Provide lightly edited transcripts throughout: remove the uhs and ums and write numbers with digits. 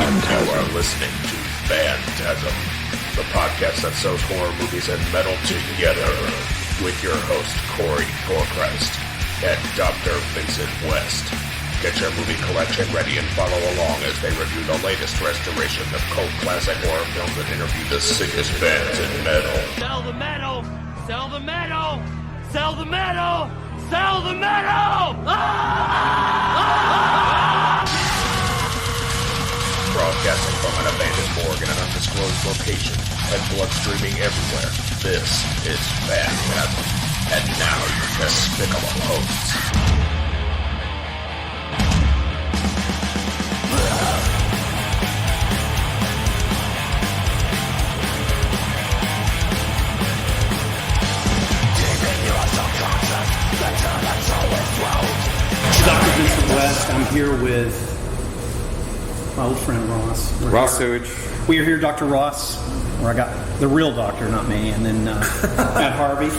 Phantasm. You are listening to Phantasm, the podcast that sews horror movies and metal together, with your host, Corey Forchrist and Dr. Vincent West. Get your movie collection ready and follow along as they review the latest restoration of cult classic horror films and interview the sickest bands in metal. Sell the metal! Sell the metal! Sell the metal! Sell the metal! Broadcasting from an abandoned morgue in an undisclosed location and blood streaming everywhere, this is Phantasm. And now your despicable hosts. Dr. Vincent West. I'm here with my old friend Ross. Sewage. We are here, Dr. Ross, where I got the real doctor, not me, and then Matt Harvey.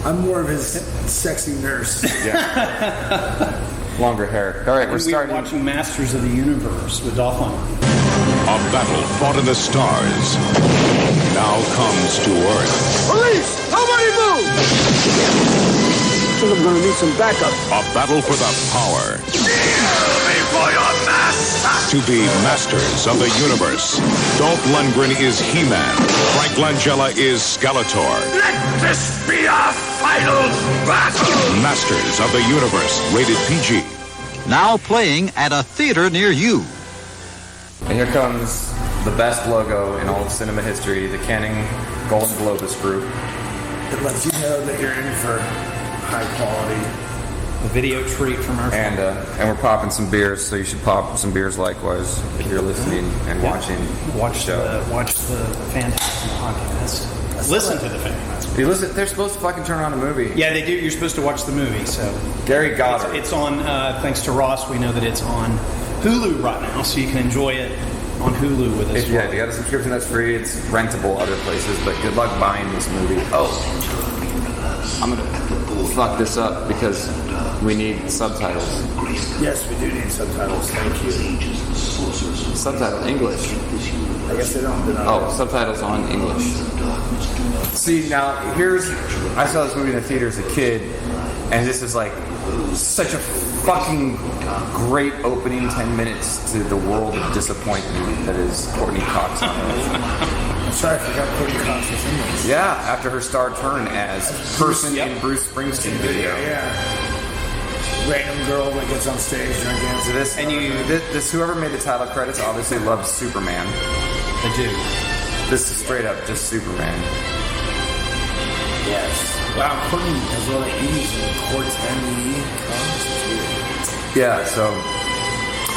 I'm more of his sexy nurse. Yeah. Longer hair. All right, we're starting. We're watching Masters of the Universe with Dolph Lundgren. A battle fought in the stars now comes to Earth. Police! Somebody move! I think I'm gonna need some backup. A battle for the power. Kneel before your master! To be masters of the universe. Dolph Lundgren is He-Man. Frank Langella is Skeletor. Let this be our final battle! Masters of the universe. Rated PG. Now playing at a theater near you. And here comes the best logo in all of cinema history, the Canning Golden Globus Group. It lets you know that you're in for high quality. A video treat from our And we're popping some beers, so you should pop some beers likewise if you're listening and watching watch the show. watch the Phantasm Podcast. Listen to the Phantasm. You listen, they're supposed to fucking turn on a movie. Yeah, they do. You're supposed to watch the movie. So Gary Goddard. It's on. Thanks to Ross, we know that it's on Hulu right now, so you can enjoy it on Hulu with us. If you got a subscription that's free, it's rentable other places, but good luck buying this movie. Oh, I'm gonna fuck this up because we need subtitles. Yes, we do need subtitles. Thank you. Subtitle English. I guess they don't. Oh, subtitles on English. See, now I saw this movie in the theater as a kid, and this is like such a fucking great opening 10 minutes to the world of disappointment that is Courtney Cox on it. I'm sorry, I forgot Courtney Cox was in this. Yeah, after her star turn as person in Bruce Springsteen video. Yeah. Random girl that gets on stage and dances. So this whoever made the title credits obviously loves Superman. They do. This is straight up just Superman. Yes. Wow, Courtney has a lot of E's and Court's M-E. Oh, Yeah, so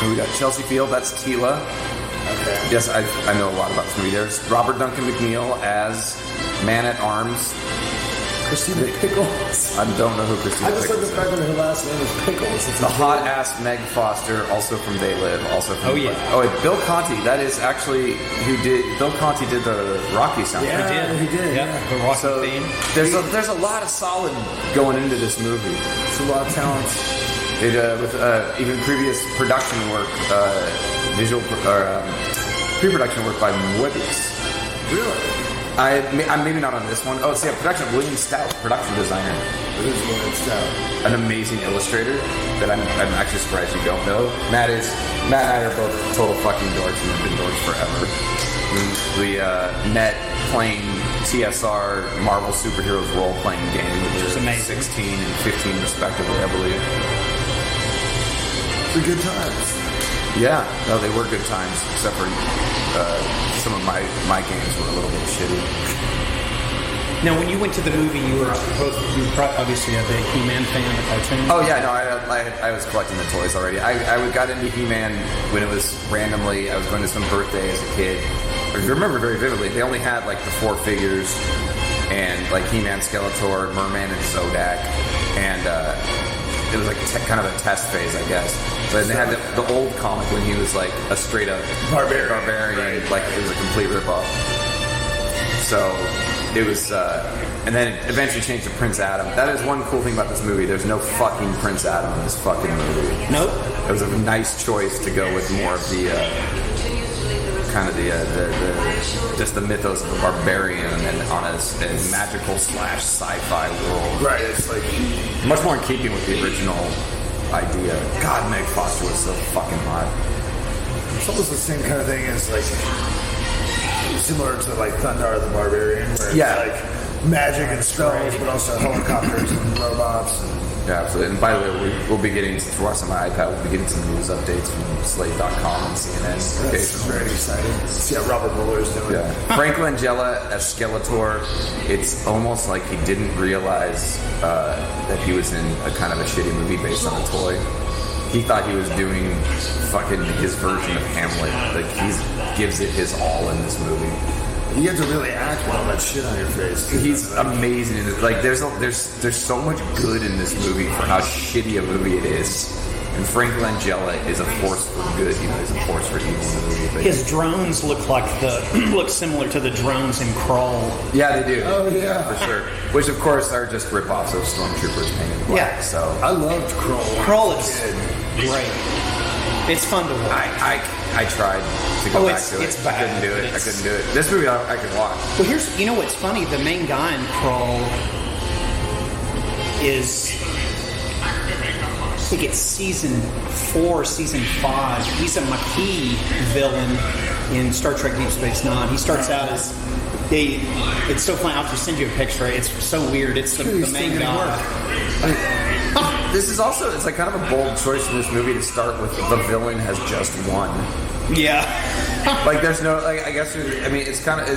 we got Chelsea Field, that's Tila. okay. Yes, I know a lot about this movie. There's Robert Duncan McNeil as Man-at-Arms. Christina Pickles. I don't know who Christina I just like Pickles the is. fact that her last name is Pickles. It's The hot-ass Meg Foster, also from They Live, also from... Oh, yeah. Oh, wait, Bill Conti, that is actually Bill Conti did the Rocky soundtrack. Yeah, he did. Yeah, the Rocky So theme. there's a lot of solid going into this movie. It's a lot of talent. It with even previous production work, pre-production work by Moebius. Really? I'm maybe not on this one. Oh, see, production of William Stout, production designer. It is what it's An amazing illustrator that I'm actually surprised you don't know. Matt and I are both total fucking dorks and have been dorks forever. We met playing TSR Marvel Superheroes role-playing game, which is amazing. 16 and 15 respectively, I believe. For good times. Yeah, no, they were good times, except for some of my games were a little bit shitty. Now, when you went to the movie, you were obviously a big He-Man fan of the cartoon. Oh yeah, no, I was collecting the toys already. I got into He-Man when it was randomly. I was going to some birthday as a kid. I remember very vividly. They only had like the 4 figures, and like He-Man, Skeletor, Merman, and Zodak, and it was like kind of a test phase, I guess. But they had the old comic when he was like a straight up barbarian, right. Like it was a complete ripoff. So it was, and then it eventually changed to Prince Adam. That is one cool thing about this movie. There's no fucking Prince Adam in this fucking movie. Nope. it was a nice choice to go with more of the kind of the just the mythos of a barbarian and on a magical / sci-fi world. Right, it's like much more in keeping with the original idea. God, Meg Foster was so fucking hot. it's almost the same kind of thing as like similar to like Thundar the Barbarian, where it's like magic and spells, but also helicopters and robots. Yeah, absolutely. And by the way, we'll be getting, since we're watching my iPad, we'll be getting some news updates from Slate.com and CNN. That's very exciting. See how Robert Mueller's doing. Yeah. Frank Langella as Skeletor, it's almost like he didn't realize that he was in a kind of a shitty movie based on a toy. He thought he was doing fucking his version of Hamlet. Like, he gives it his all in this movie. You have to really act with all that shit on your face. He's amazing in it. Like, there's so much good in this movie for how shitty a movie it is. And Frank Langella is a force for good. You know, he's a force for evil in the movie. But his drones look similar to the drones in Crawl. Yeah, they do. Oh yeah, for sure. Which of course are just rip-offs of Stormtroopers painted black. Yeah. So I loved Crawl. Crawl is great. It's fun to watch. I tried to go back to it. It's bad. I couldn't do it. This movie I could watch. Well, you know what's funny? The main guy in Crawl is, I think it's season 4, season 5. He's a Maquis villain in Star Trek Deep Space Nine. He starts out as it's so funny. I'll just send you a picture. It's so weird. It's the main guy. This is also, it's like kind of a bold choice in this movie to start with the villain has just won. Yeah. Like, there's no, like, I guess, I mean, it's kind of,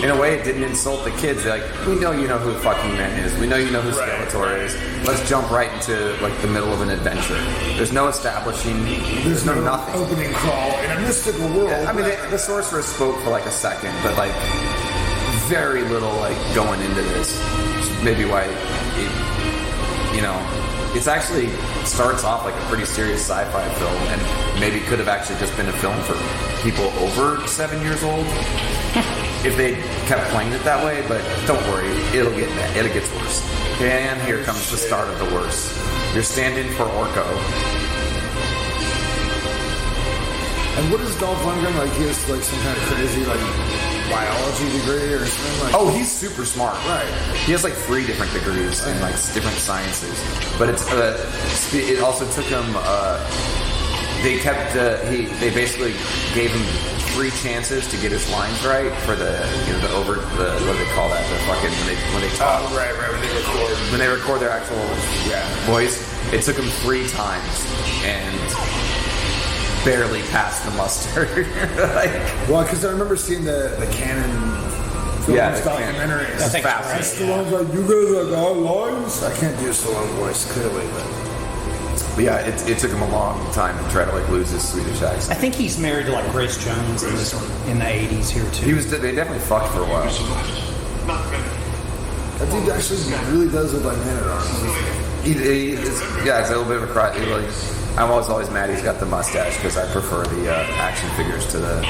in a way, it didn't insult the kids. They're like, we know you know who fucking Man is. We know you know who Skeletor is. Let's jump right into, like, the middle of an adventure. There's no establishing, there's no nothing. Opening Crawl in a mystical world. Yeah, I mean, the sorcerer spoke for, like, a second, but, like, very little, like, going into this. Maybe why it, you know, it's actually starts off like a pretty serious sci-fi film, and maybe could have actually just been a film for people over 7 years old if they kept playing it that way. But don't worry, it gets worse. And here comes the start of the worst. You're standing for Orko. And what is Dolph Lundgren like? He has like some kind of crazy like biology degree or something like. Oh, he's super smart. Right. He has like 3 different degrees in like different sciences. But it's it also took him. They basically gave him 3 chances to get his lines right for the what do they call that? The fucking when they talk. Oh, right. When they record their actual voice. It took him 3 times and barely passed the muster. Well, because I remember seeing the Canon film documentaries. That's fast. Right? Stallone's like, you guys are got lines? I can't do Stallone voice, clearly, but yeah, it took him a long time to try to like lose his Swedish accent. I think he's married to like Grace Jones in the 80s here too. They definitely fucked for a while. That dude actually really does look like Man at Arms. It's a little bit of a cry. I'm always mad he's got the mustache because I prefer the action figures to the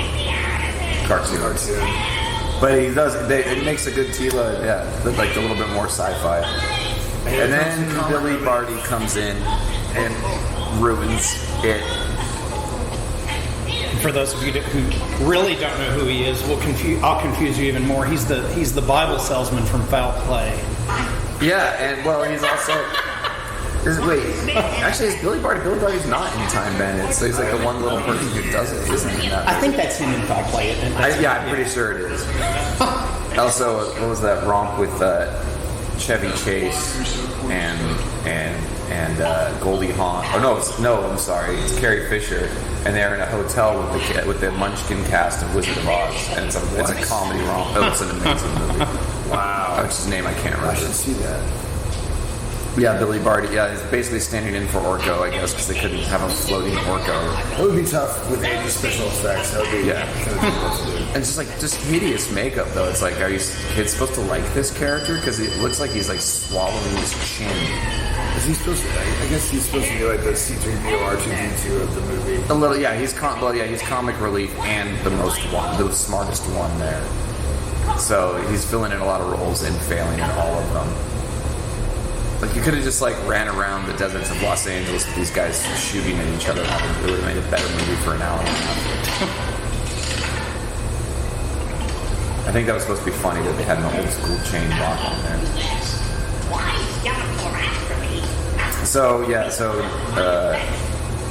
cartoons. But he does. It makes a good Tila, like a little bit more sci-fi. And then Billy Barty comes in and ruins it. For those of you who really don't know who he is, I'll confuse you even more. He's the Bible salesman from Foul Play. Yeah, and well, he's also. Actually, it's Billy Barty. Billy Barty's not in Time Bandits, so he's like the one little person who does it, isn't he? I think that's him in Foul Play. I'm pretty sure it is. Also, what was that romp with Chevy Chase and Goldie Hawn? Oh no, I'm sorry, it's Carrie Fisher, and they're in a hotel with the Munchkin cast of Wizard of Oz, and it's a comedy romp. Oh, it's an amazing movie. Wow, which his name I can't remember. I should see that. Yeah, Billy Barty. Yeah, he's basically standing in for Orko, I guess, because they couldn't have a floating Orko. It would be tough with 80 special effects. That would be kind of difficult to do. And just hideous makeup, though. It's like, are you kids supposed to like this character? Because it looks like he's like swallowing his chin. Is he supposed to? I guess he's supposed to be like the C-3PO R2-D2 of the movie. A little, yeah. He's comic relief and the smartest one there. So he's filling in a lot of roles and failing in all of them. Like, you could have just, like, ran around the deserts of Los Angeles with these guys shooting at each other. It would have made a better movie for an hour and a half. I think that was supposed to be funny that they had an old school chain lock on there. So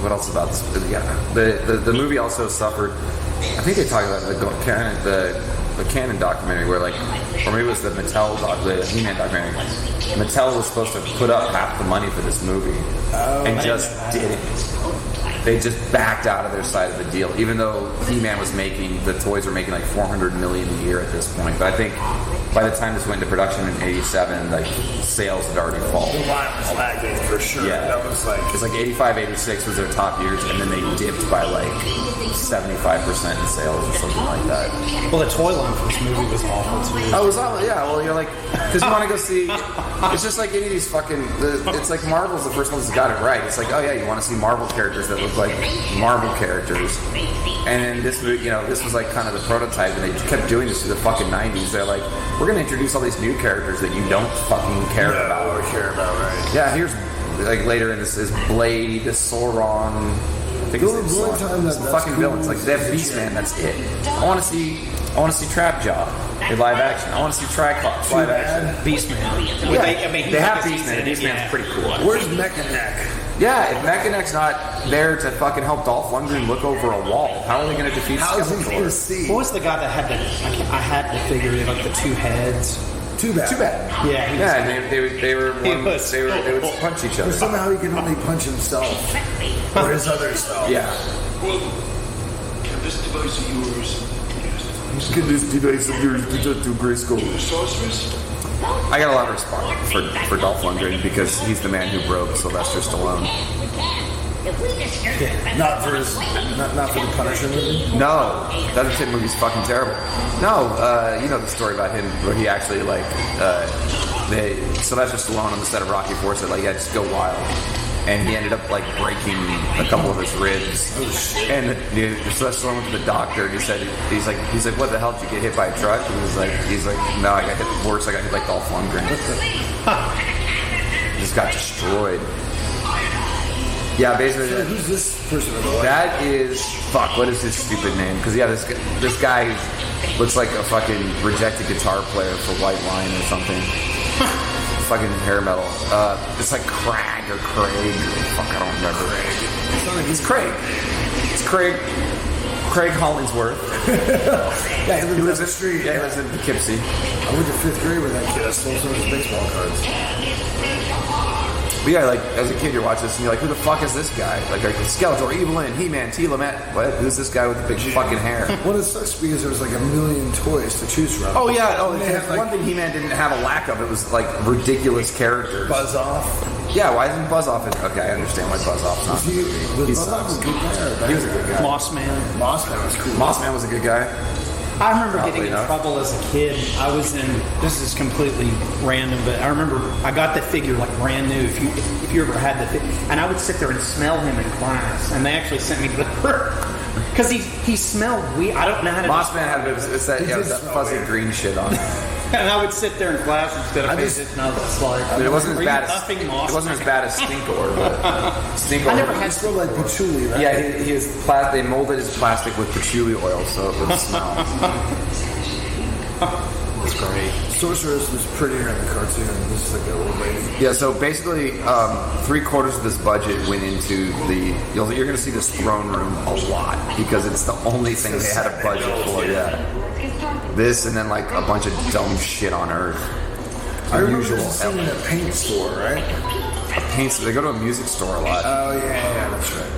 what else about this? Yeah, the movie also suffered. I think they talked about the Canon documentary where, like, or maybe it was the the He-Man documentary. Mattel was supposed to put up half the money for this movie and just didn't. They just backed out of their side of the deal, even though He-Man was the toys were making like $400 million a year at this point. But I think by the time this went into production in '87, like, sales had already fallen. The line was lagging for sure. Yeah, that was like it's like '85, '86 was their top years, and then they dipped by like 75% in sales or something like that. Well, the toy line for this movie was awful too. Oh, it was awful. Yeah, well, you're like, because you want to go see. It's just like any of these fucking. It's like Marvel's the first ones that got it right. It's like, oh yeah, you want to see Marvel characters that look like Marvel characters, and then this was like kind of the prototype, and they kept doing this through the fucking '90s. They're like, we're going to introduce all these new characters that you don't fucking care about. Right? Yeah, here's like later in this is Blade, Sauron. I think it's some fucking villains. Like, they have Beastman. That's it. I want to see Trapjaw in live action. I want to see Triclops live action. Beastman. Yeah, they have Beastman. Beastman's pretty cool. Where's Mechaneck? Yeah, if Mechaneck's not there to fucking help Dolph Lundgren look over a wall, how are they going to defeat Skeletor? What was the guy that had I had to figure it, like the two heads. Too bad. Yeah, and they would punch each other. But somehow he can only punch himself or his other self. Yeah. This device of yours. Get this device of yours to Grayskull. I got a lot of respect for Dolph Lundgren because he's the man who broke Sylvester Stallone. Not for the Punisher movie? No, that shit movie's fucking terrible. No, you know the story about him where he actually Sylvester Stallone on the set of Rocky IV said, like, yeah, just go wild. And he ended up, like, breaking a couple of his ribs. Oh, shit. And Sylvester Stallone went to the doctor, and he's like, what the hell, did you get hit by a truck? And he's like, no, I got hit worse. I got hit like Dolph Lundgren. Just got destroyed. Yeah, basically. So who's this person? That is what is his stupid name? Because this guy looks like a fucking rejected guitar player for White Line or something. Fucking hair metal. It's like Craig or Craig. Fuck, I don't remember. It's Craig. It's Craig. Craig Hollingsworth. Yeah, he lives in the street. Yeah, he lives in Poughkeepsie. I went to 5th grade with that kid. I stole some of his baseball cards. But yeah, like, as a kid, you're watching this and you're like, who the fuck is this guy? Like Skeletor, Evelyn, He-Man, T-Lamet. What? Who's this guy with the big fucking hair? Well, it sucks because there was like a million toys to choose from. Oh, yeah. Oh, one thing He-Man didn't have a lack of, it was like ridiculous characters. Buzz Off. Yeah, why isn't Buzz Off in? Okay, I understand why Buzz Off's not. He was a good guy. He was a good guy. Mossman was cool. Mossman was a good guy. I remember getting in trouble as a kid. I was in, this is completely random, but I remember I got the figure like brand new. If you ever had the figure, and I would sit there and smell him in class, and they actually sent me to the because he smelled weird. I don't know how to. Mossman had that fuzzy green shit on. And I would sit there in class instead of it, and I was just like, it wasn't as bad as Stinkor, but Stinkor. I never had smell like patchouli, right? Yeah, they molded his plastic with patchouli oil so it would smell. That's great. Sorceress was prettier in the cartoon. This is like a old lady. Yeah, so basically, 3/4 of this budget went into you're going to see this throne room a lot because it's the only thing they had a budget for. Yeah, this and then like a bunch of dumb shit on Earth. I remember seeing a paint store, right? A paint store. They go to a music store a lot. Oh yeah, that's right.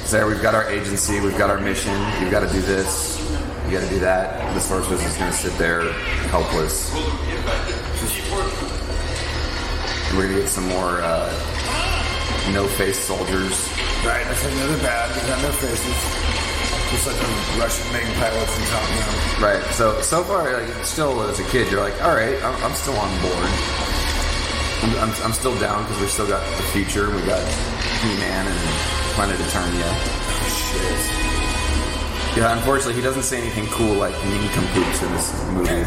So there, we've got our agency, we've got our mission. You've got to do this. You got to do that. The sorceress is going to sit there helpless. We're going to get some more no-face soldiers. Right, that's another bad. They got no faces. Just like the Russian main pilots in Top Gun. Right. So far, like, still as a kid, you're like, all right, I'm still on board. I'm still down because we still got the future. We got He-Man and Planet Eternia. Shit. Yeah, unfortunately, he doesn't say anything cool like nincompoops in this movie.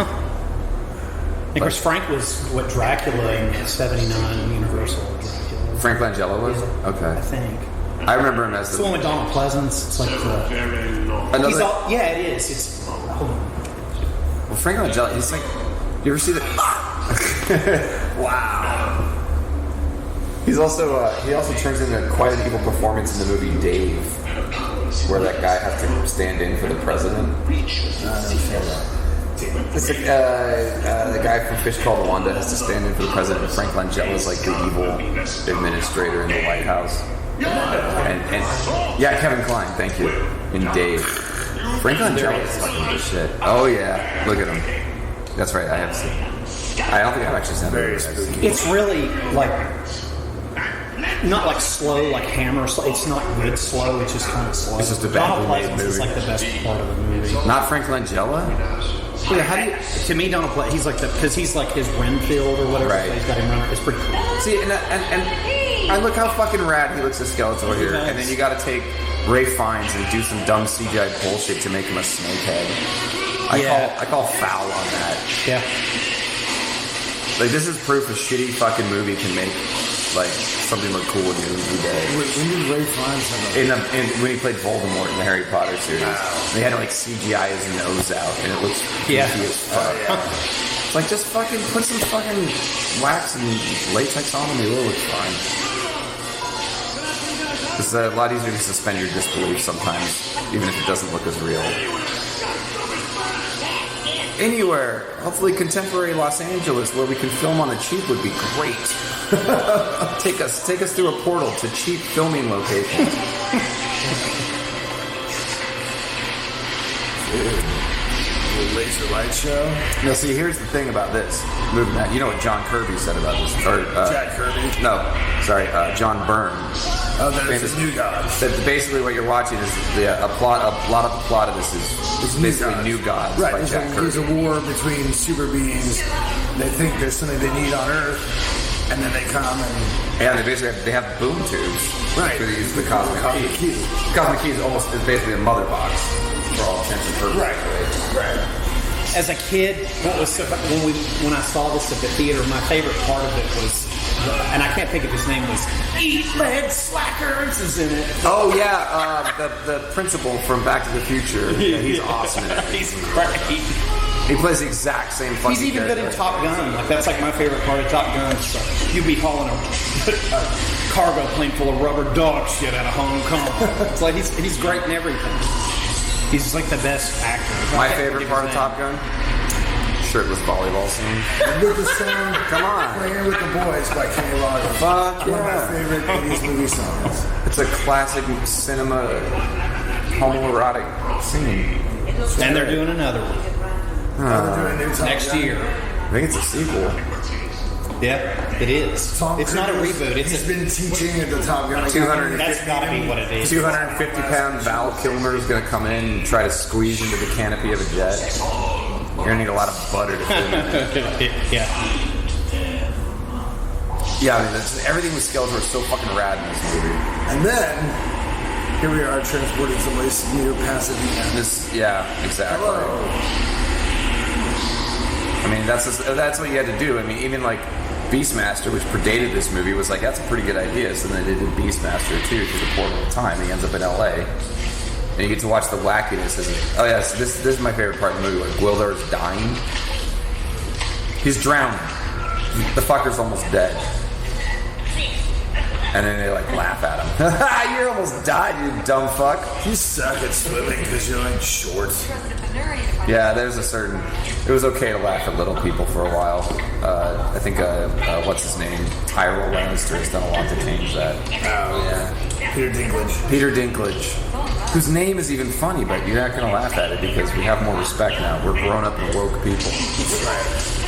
Of course, Frank was Dracula in '79 Universal Dracula. Frank Langella was? Okay. I think. I remember him as It's the one with Donald Pleasance. It's like another. Yeah, it is. It's. Well, Frank Langella, he's like. You ever see the? Wow. He's also he also turns into quite an evil performance in the movie Dave, where that guy has to stand in for the president. It's like the guy from Fish Called Wanda has to stand in for the president. Frank Langella is like the evil administrator in the White House. And yeah, Kevin Kline, thank you. In Dave. Frank Langella is fucking good shit. Oh yeah, look at him. That's right, I have seen. I don't think I've actually seen it. It's really like not like slow, like Hammer. It's not good slow. It's just kind of slow. It's just a Donald badly made Pleasance movie. is like the best part of the movie. Not Frank Langella. Yeah, how do you? To me, Donald Pleasance. He's like because he's like his Renfield or whatever. Right. So he's got him running. It's pretty cool. See, and I look how fucking rad he looks as Skeletor here, and then you got to take Ray Fiennes and do some dumb CGI bullshit to make him a snakehead. I call foul on that. Yeah. Like, this is proof a shitty fucking movie can make like something look cool in your movie day. When did Ray Fiennes have when he played Voldemort in the Harry Potter series, they had to like CGI his nose out, and it looks goofy as fuck. It's like, just fucking put some fucking wax and latex on him, he will look fine. It's a lot easier to suspend your disbelief sometimes, even if it doesn't look as real. Anywhere, hopefully contemporary Los Angeles, where we can film on the cheap would be great. Take us through a portal to cheap filming locations. the laser light show? Now, see, here's the thing about this. Moving that, you know what John Kirby said about this? Or, Jack Kirby? No, sorry, John Byrne. Oh, that's New Gods. That basically what you're watching is a lot of the plot of this is basically New Gods right, by Jack Kirby. There's a war between super beings. They think there's something they need on Earth, and then they come and... Yeah, they have boom tubes. Right. For the cosmic key. Cosmic key is basically a mother box for all intents and purposes. Right. As a kid, what was when I saw this at the theater, my favorite part of it was, and I can't think of his name, was Eat Leg Slackers is in it. Oh yeah, the principal from Back to the Future. Yeah, he's awesome in it. He's great. He plays the exact same fucking He's even good in Top Gun. Like, that's like my favorite part of Top Gun. So you'd be hauling a cargo plane full of rubber dog shit out of Hong Kong. It's like he's great in everything. He's like the best actor. My favorite part of Top Gun? Shirtless volleyball scene. With the song, come on, Playing with the Boys by Kenny Loggins. Fuck One of my favorite 80s movie songs. It's a classic cinema homoerotic scene. And they're doing another one. They're doing next year. I think it's a sequel. Yeah, it is. Tom It's not a Cruise, reboot. He's been teaching at the Top Gun. 250 That's gotta be what it is. 250-pound Val Kilmer is going to come in and try to squeeze into the canopy of a jet. You're going to need a lot of butter to film it. Yeah. Yeah, I mean, everything with Skeletor is so fucking rad in this movie. And then, here we are transported someplace near Pasadena. Yeah, exactly. Hello. I mean, that's what you had to do. I mean, even like Beastmaster, which predated this movie, was like, that's a pretty good idea. So then they did Beastmaster 2 through the portal of time. He ends up in LA. And you get to watch the wackiness. So this is my favorite part of the movie, where Gwildar's dying. He's drowning. The fucker's almost dead. And then they like laugh at him. You almost died, you dumb fuck. You suck at swimming because you're like short. Yeah, it was okay to laugh at little people for a while. I think, what's his name? Tyrell Lannister has done a lot to change that. Oh, yeah. Peter Dinklage. Whose name is even funny, but you're not going to laugh at it because we have more respect now. We're grown up and woke people. That's right.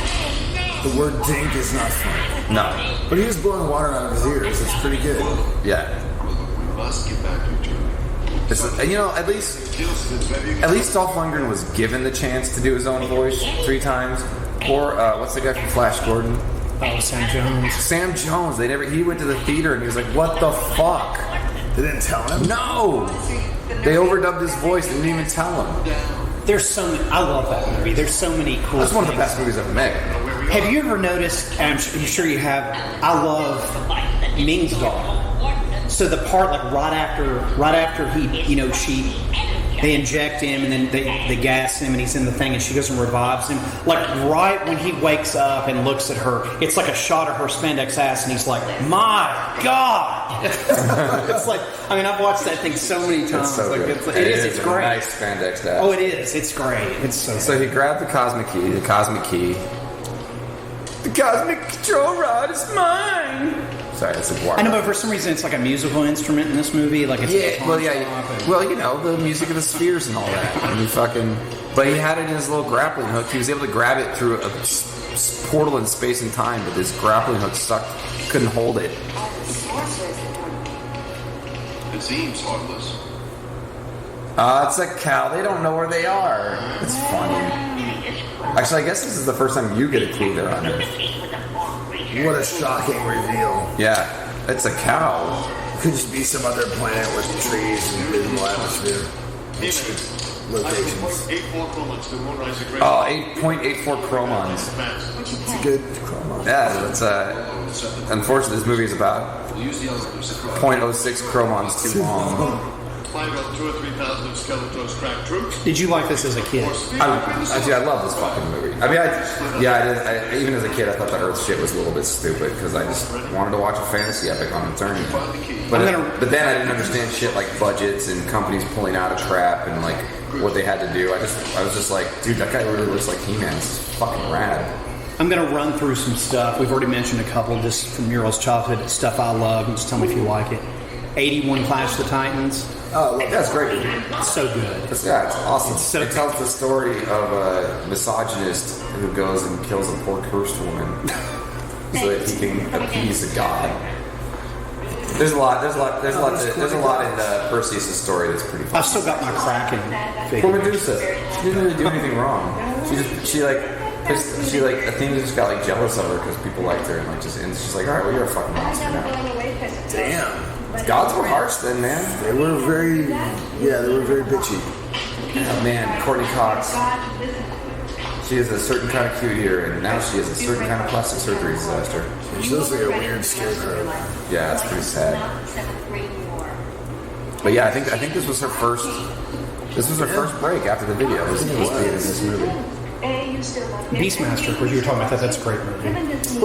The word dink is not funny. No. But he was blowing water out of his ears. It's pretty good. Yeah. It's, at least Dolph Lundgren was given the chance to do his own voice 3 times. Or what's the guy from Flash Gordon? Oh, Sam Jones. Sam Jones. He went to the theater and he was like, "What the fuck?" They didn't tell him? No. They overdubbed his voice. They didn't even tell him. There's so many. I love that movie. There's so many cool. That's one of the best movies ever made. Have you ever noticed, and I'm sure you have, I love Ming's daughter. So the part, like, right after he, they inject him and then they gas him and he's in the thing and she goes and revives him. Like, right when he wakes up and looks at her, it's like a shot of her spandex ass and he's like, my God! It's like, I mean, I've watched that thing so many times. It's so good. It's great. Nice spandex ass. Oh, it is. It's great. It's so he grabbed the cosmic key. The cosmic control rod is mine. Sorry, that's a I know, but for some reason it's like a musical instrument in this movie. Like it's the music of the spheres and all that. And but he had it in his little grappling hook. He was able to grab it through a portal in space and time, but this grappling hook sucked. Couldn't hold it. It seems heartless. It's a cow. They don't know where they are. It's funny. Actually, I guess this is the first time you get a clue they're on Earth. What a shocking reveal. Yeah, it's a cow. Could just be some other planet with trees and visible atmosphere. Locations. 8.84 chromons. It's a good chronon. Yeah, that's unfortunately this movie is about 0.06 chromons too long. Did you like this as a kid? I love this fucking movie. I mean, even as a kid, I thought the Earth shit was a little bit stupid because I just wanted to watch a fantasy epic on Eternity. But then I didn't understand shit like budgets and companies pulling out of crap and like what they had to do. I was just like, dude, that guy really looks like He-Man. This is fucking rad. I'm going to run through some stuff. We've already mentioned a couple just from Muriel's childhood stuff I love. And just tell me if you like it. 81 Clash of the Titans. Oh, that's great. It's so good. It's awesome. It tells the story of a misogynist who goes and kills a poor cursed woman so that he can appease a god. There's a lot in Perseus' story that's pretty fun. I've still got my Kraken figure. Poor Medusa. She didn't really do anything wrong. Athena just got like jealous of her because people liked her and she's like, all right, well, you're a fucking monster now. Damn. Gods were harsh then, man. They were very bitchy. Oh, man, Courtney Cox. She has a certain kind of cute ear, and now she has a certain kind of plastic surgery disaster. She looks like a weird scarecrow. Yeah, it's pretty sad. But yeah, I think this was her first. This was her first break after the video. This was being in this movie. Beastmaster, which you were talking about, that's a great movie.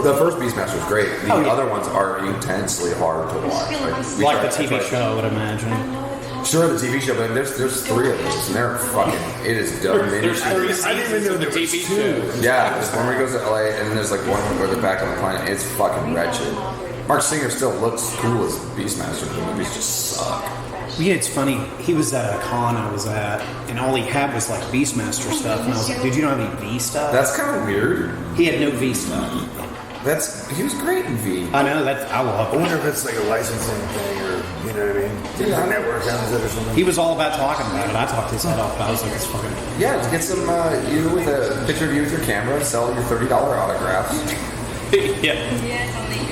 The first Beastmaster is great. The other ones are intensely hard to watch. Like the TV show, I would imagine. Sure, the TV show, but there's 3 of those, and they're fucking. It is dumb. There's 3. I didn't even know there was 2. Yeah, there's one where he goes to LA, and then there's like one where they're back on the planet. It's fucking wretched. Mark Singer still looks cool as Beastmaster, but the movies just suck. Yeah, it's funny. He was at a con I was at, and all he had was like Beastmaster stuff. And I was like, dude, you don't have any V stuff? That's kind of weird. He had no V stuff. He was great in V. I know, I love it. I wonder if it's like a licensing thing or, you know what I mean? Yeah. Network owns it or something. He was all about talking about it. I talked his head off, but I was like, it's fucking... Yeah, to get some, you with a picture of you with your camera, sell your $30 autographs. Yeah.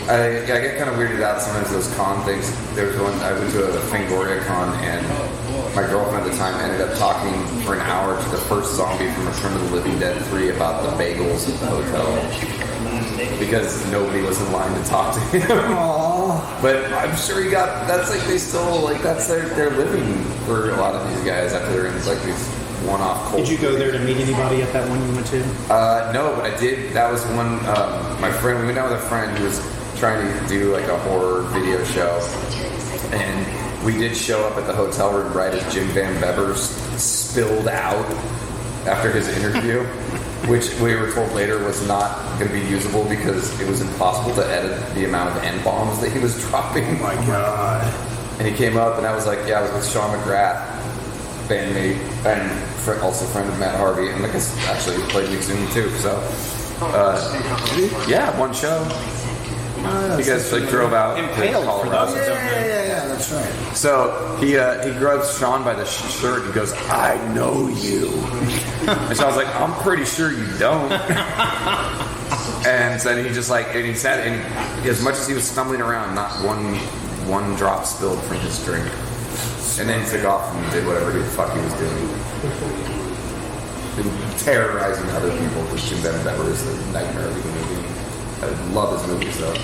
I get kind of weirded out sometimes those con things. There was one, I went to a Fangoria con, and my girlfriend at the time ended up talking for an hour to the first zombie from Return of the Living Dead 3 about the bagels at the hotel. Because nobody was in line to talk to him. Aww. But I'm sure he got, that's like, they still, like, that's their living for a lot of these guys after they're in, like, these one-off cold. Did you go there to meet anybody at that one you went to? No, but I did. That was one, my friend, we went down with a friend who was trying to do like a horror video show, and we did show up at the hotel room right as Jim Van Bevers spilled out after his interview, which we were told later was not going to be usable because it was impossible to edit the amount of N-bombs that he was dropping. Oh my god. And he came up and I was like, yeah, I was with Sean McGrath, bandmate, and also friend of Matt Harvey, and like I actually played Mixini too, so yeah, one show. You guys like drove out to Colorado. Yeah, that's right. So he grabs Sean by the shirt and goes, "I know you," and so I was like, "I'm pretty sure you don't." And then he just like, and he said, and as much as he was stumbling around, not one drop spilled from his drink. And then he took off and did whatever the fuck he was doing. terrorizing other people. Because Jim Better is the nightmare of the movie. I love his movies though.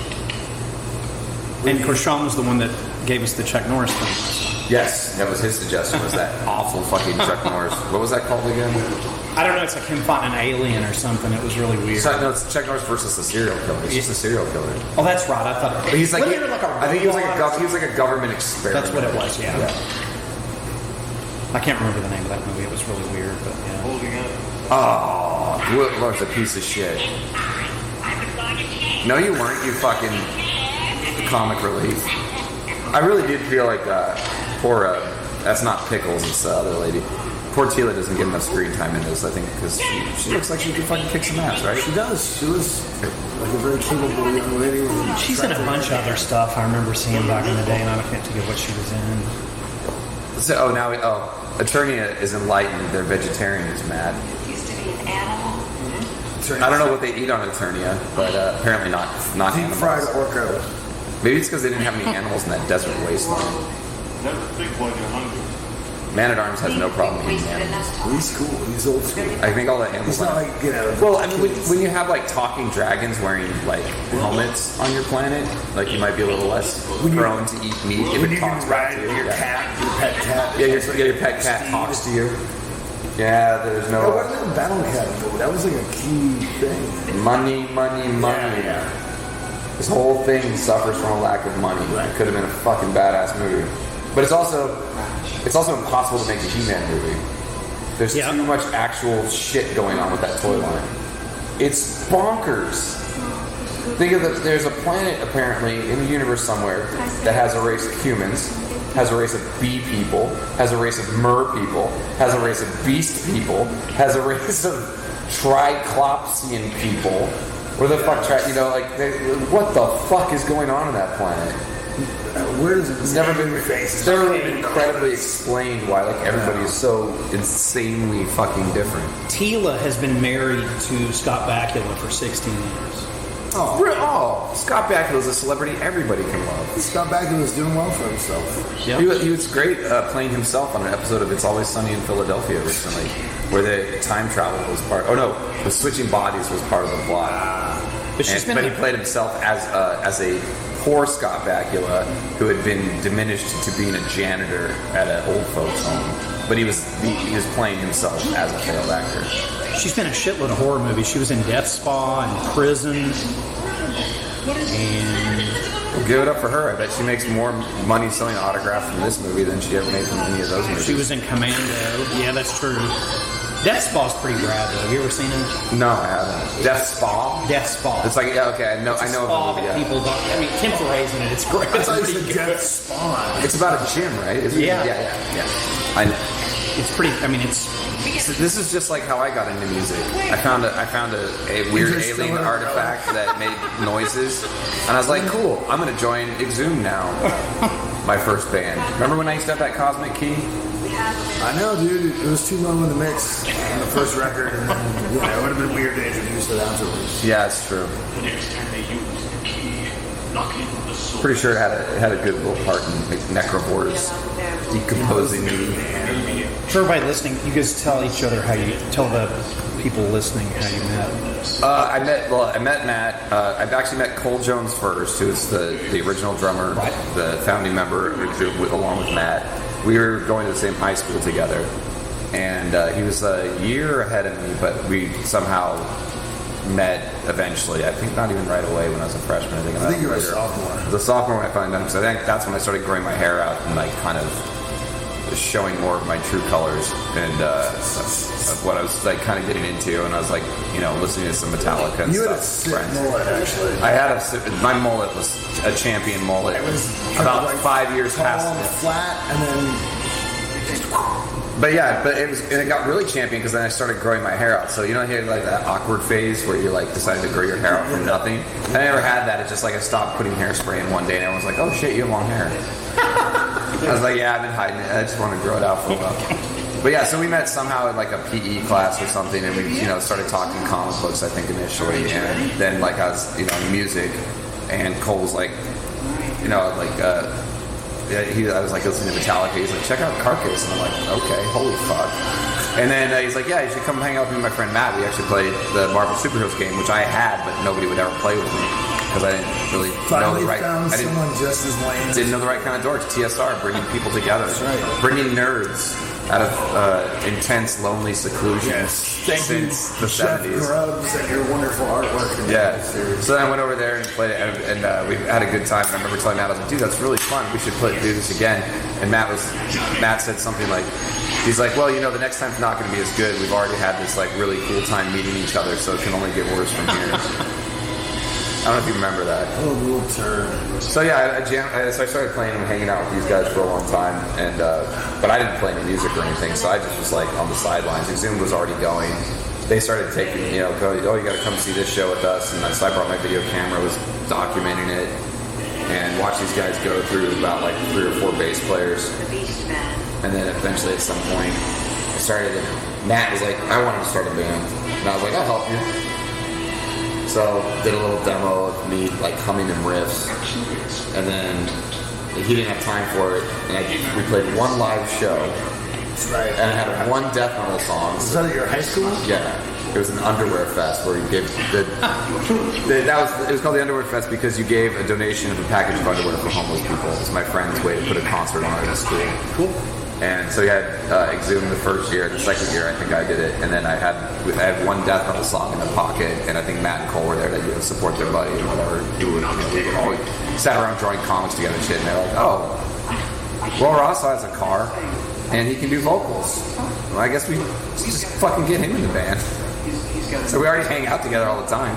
And of course, Sean was the one that gave us the Chuck Norris thing. Yes, that was his suggestion. Was that awful fucking Chuck Norris? What was that called again? I don't know. It's like him fighting an alien or something. It was really weird. No, it's Chuck Norris versus the serial killer. He's just a serial killer. Oh, that's right. I thought. But he's like, I think he was like a government experiment. That's what it was. Yeah. I can't remember the name of that movie. It was really weird, but yeah. Oh, Whitlock's a piece of shit. No, you weren't. You fucking comic relief. I really did feel like poor. That's not Pickles. It's the other lady. Poor Tila doesn't get enough screen time in this. I think because she looks like she could fucking kick some ass, right? She does. She was like a very capable young lady. She's in a bunch of other stuff I remember seeing back in the day, and I can't think of what she was in. So Eternia is enlightened. They're vegetarians, Matt. Used to be an animal. I don't know what they eat on Eternia, but apparently not Deep animals. fried orca. Maybe it's because they didn't have any animals in that desert wasteland. Never think when you're hungry. Man-at-Arms has no problem eating animals. He's cool. He's old school. I think all the animals. He's not like, Well, I mean, when you have like talking dragons wearing like helmets on your planet, like you might be a little less prone to eat meat if when it you talks can back ride to you. your cat, your pet cat. Yeah, your pet cat talks to you. Yeah, there's no. What about the Battle Cat movie? That was like a key thing. Money. Yeah. This whole thing suffers from a lack of money. It could have been a fucking badass movie, but it's also impossible to make a He-Man movie. There's too much actual shit going on with that toy line. It's bonkers. Think of there's a planet apparently in the universe somewhere that has a race of humans, has a race of bee people, has a race of mer people, has a race of beast people, has a race of Triclopsian people. Where the fuck, what the fuck is going on that planet? Where does it? It's never been incredibly explained why everybody is so insanely fucking different. Tila has been married to Scott Bakula for 16 years. Oh, Scott Bakula's a celebrity everybody can love. Scott Bakula's doing well for himself. Yep. He was great playing himself on an episode of It's Always Sunny in Philadelphia recently, where the time travel was part. Oh no, the switching bodies was part of the plot. But he played himself as a poor Scott Bakula who had been diminished to being a janitor at an old folks home. But he was playing himself as a failed actor. She's been in a shitload of horror movies. She was in Death Spa and Prison. And we'll give it up for her. I bet she makes more money selling autographs from this movie than she ever made from any of those movies. She was in Commando. Yeah, that's true. Death Spa's pretty rad, though. Have you ever seen it? No, I haven't. Death Spa? Death Spa. It's like, yeah, okay, I know of the movie, yeah. People don't, I mean, Tim Feray's in it. It's great. It's pretty good. Death Spa. It's about a gym, right? Yeah. I know. It's pretty, I mean, it's... This is just like how I got into music. I found a weird alien artifact that made noises, and I was like, cool, I'm going to join EXHUMED now. My first band. Remember when I used to have that Cosmic Key? I know, dude. It was too low in the mix on the first record, and then, it would have been weird to introduce it afterwards. Yeah, it's true. The next time they use the key, knocking the soul. Pretty sure it had a good little part in Necrovores decomposing me. For everybody listening, you guys tell each other tell the people listening how you met. I met Matt. I've actually met Cole Jones first, who's the original drummer, the founding member, along with Matt. We were going to the same high school together, and he was a year ahead of me, but we somehow met eventually. I think not even right away when I was a freshman. I think you were a sophomore. I was a sophomore when I found him, because I think that's when I started growing my hair out and kind of showing more of my true colors and of what I was kind of getting into, and I was listening to some Metallica and you stuff. You had a sick mullet, actually. I had my mullet was a champion mullet. It was about 5 years past it. Flat, and then. But it got really champion because then I started growing my hair out. So you had that awkward phase where you decided to grow your hair out from nothing. I never had that. It's just I stopped putting hairspray in one day, and everyone was like, "Oh shit, you have long hair." I was like, "Yeah, I've been hiding it. I just want to grow it out for a while." But yeah, so we met somehow in a PE class or something, and we started talking comic books, I think, initially, and then I was music, and Cole's I was listening to Metallica. He's like, check out Carcass, and I'm like, okay, holy fuck. And then he's like, yeah, you should come hang out with me and my friend Matt. We actually played the Marvel Superheroes game, which I had, but nobody would ever play with me because I didn't really know the right. Found someone just as lame. Didn't know the right kind of dorks. TSR, bringing people together, right. Bringing nerds out of intense, lonely seclusion since the Jeff 70s. Grubbs and your wonderful artwork. Yeah. So then I went over there and played it, and we had a good time. And I remember telling Matt, I was like, dude, that's really fun. We should do this again. And Matt said something like, he's like, well, the next time's not going to be as good. We've already had this like really cool time meeting each other, so it can only get worse from here. I don't know if you remember that. Oh, little turd. So yeah, so I started playing and hanging out with these guys for a long time, and but I didn't play any music or anything, so I just was like on the sidelines. Exhumed was already going. They started taking, you got to come see this show with us, and so I brought my video camera, was documenting it, and watched these guys go through about like 3 or 4 bass players, and then eventually at some point, Matt was like, I wanted to start a band, and I was like, I'll help you. So did a little demo of me like humming and riffs, and then he didn't have time for it, and we played one live show. Right. And I had one death metal song. Was that at your high school? Yeah. It was an underwear fest where you gave it was called the Underwear Fest because you gave a donation of a package of underwear for homeless people. It was my friend's way to put a concert on at a school. Cool. And so we had Exhumed the first year. The second year, I think I did it. And then I had one death metal song in the pocket, and I think Matt and Cole were there to support their buddy and whatever. We would always sat around drawing comics together and shit. And they're like, oh, well, Ross has a car, and he can do vocals. Well, I guess we just fucking get him in the band. So we already hang out together all the time.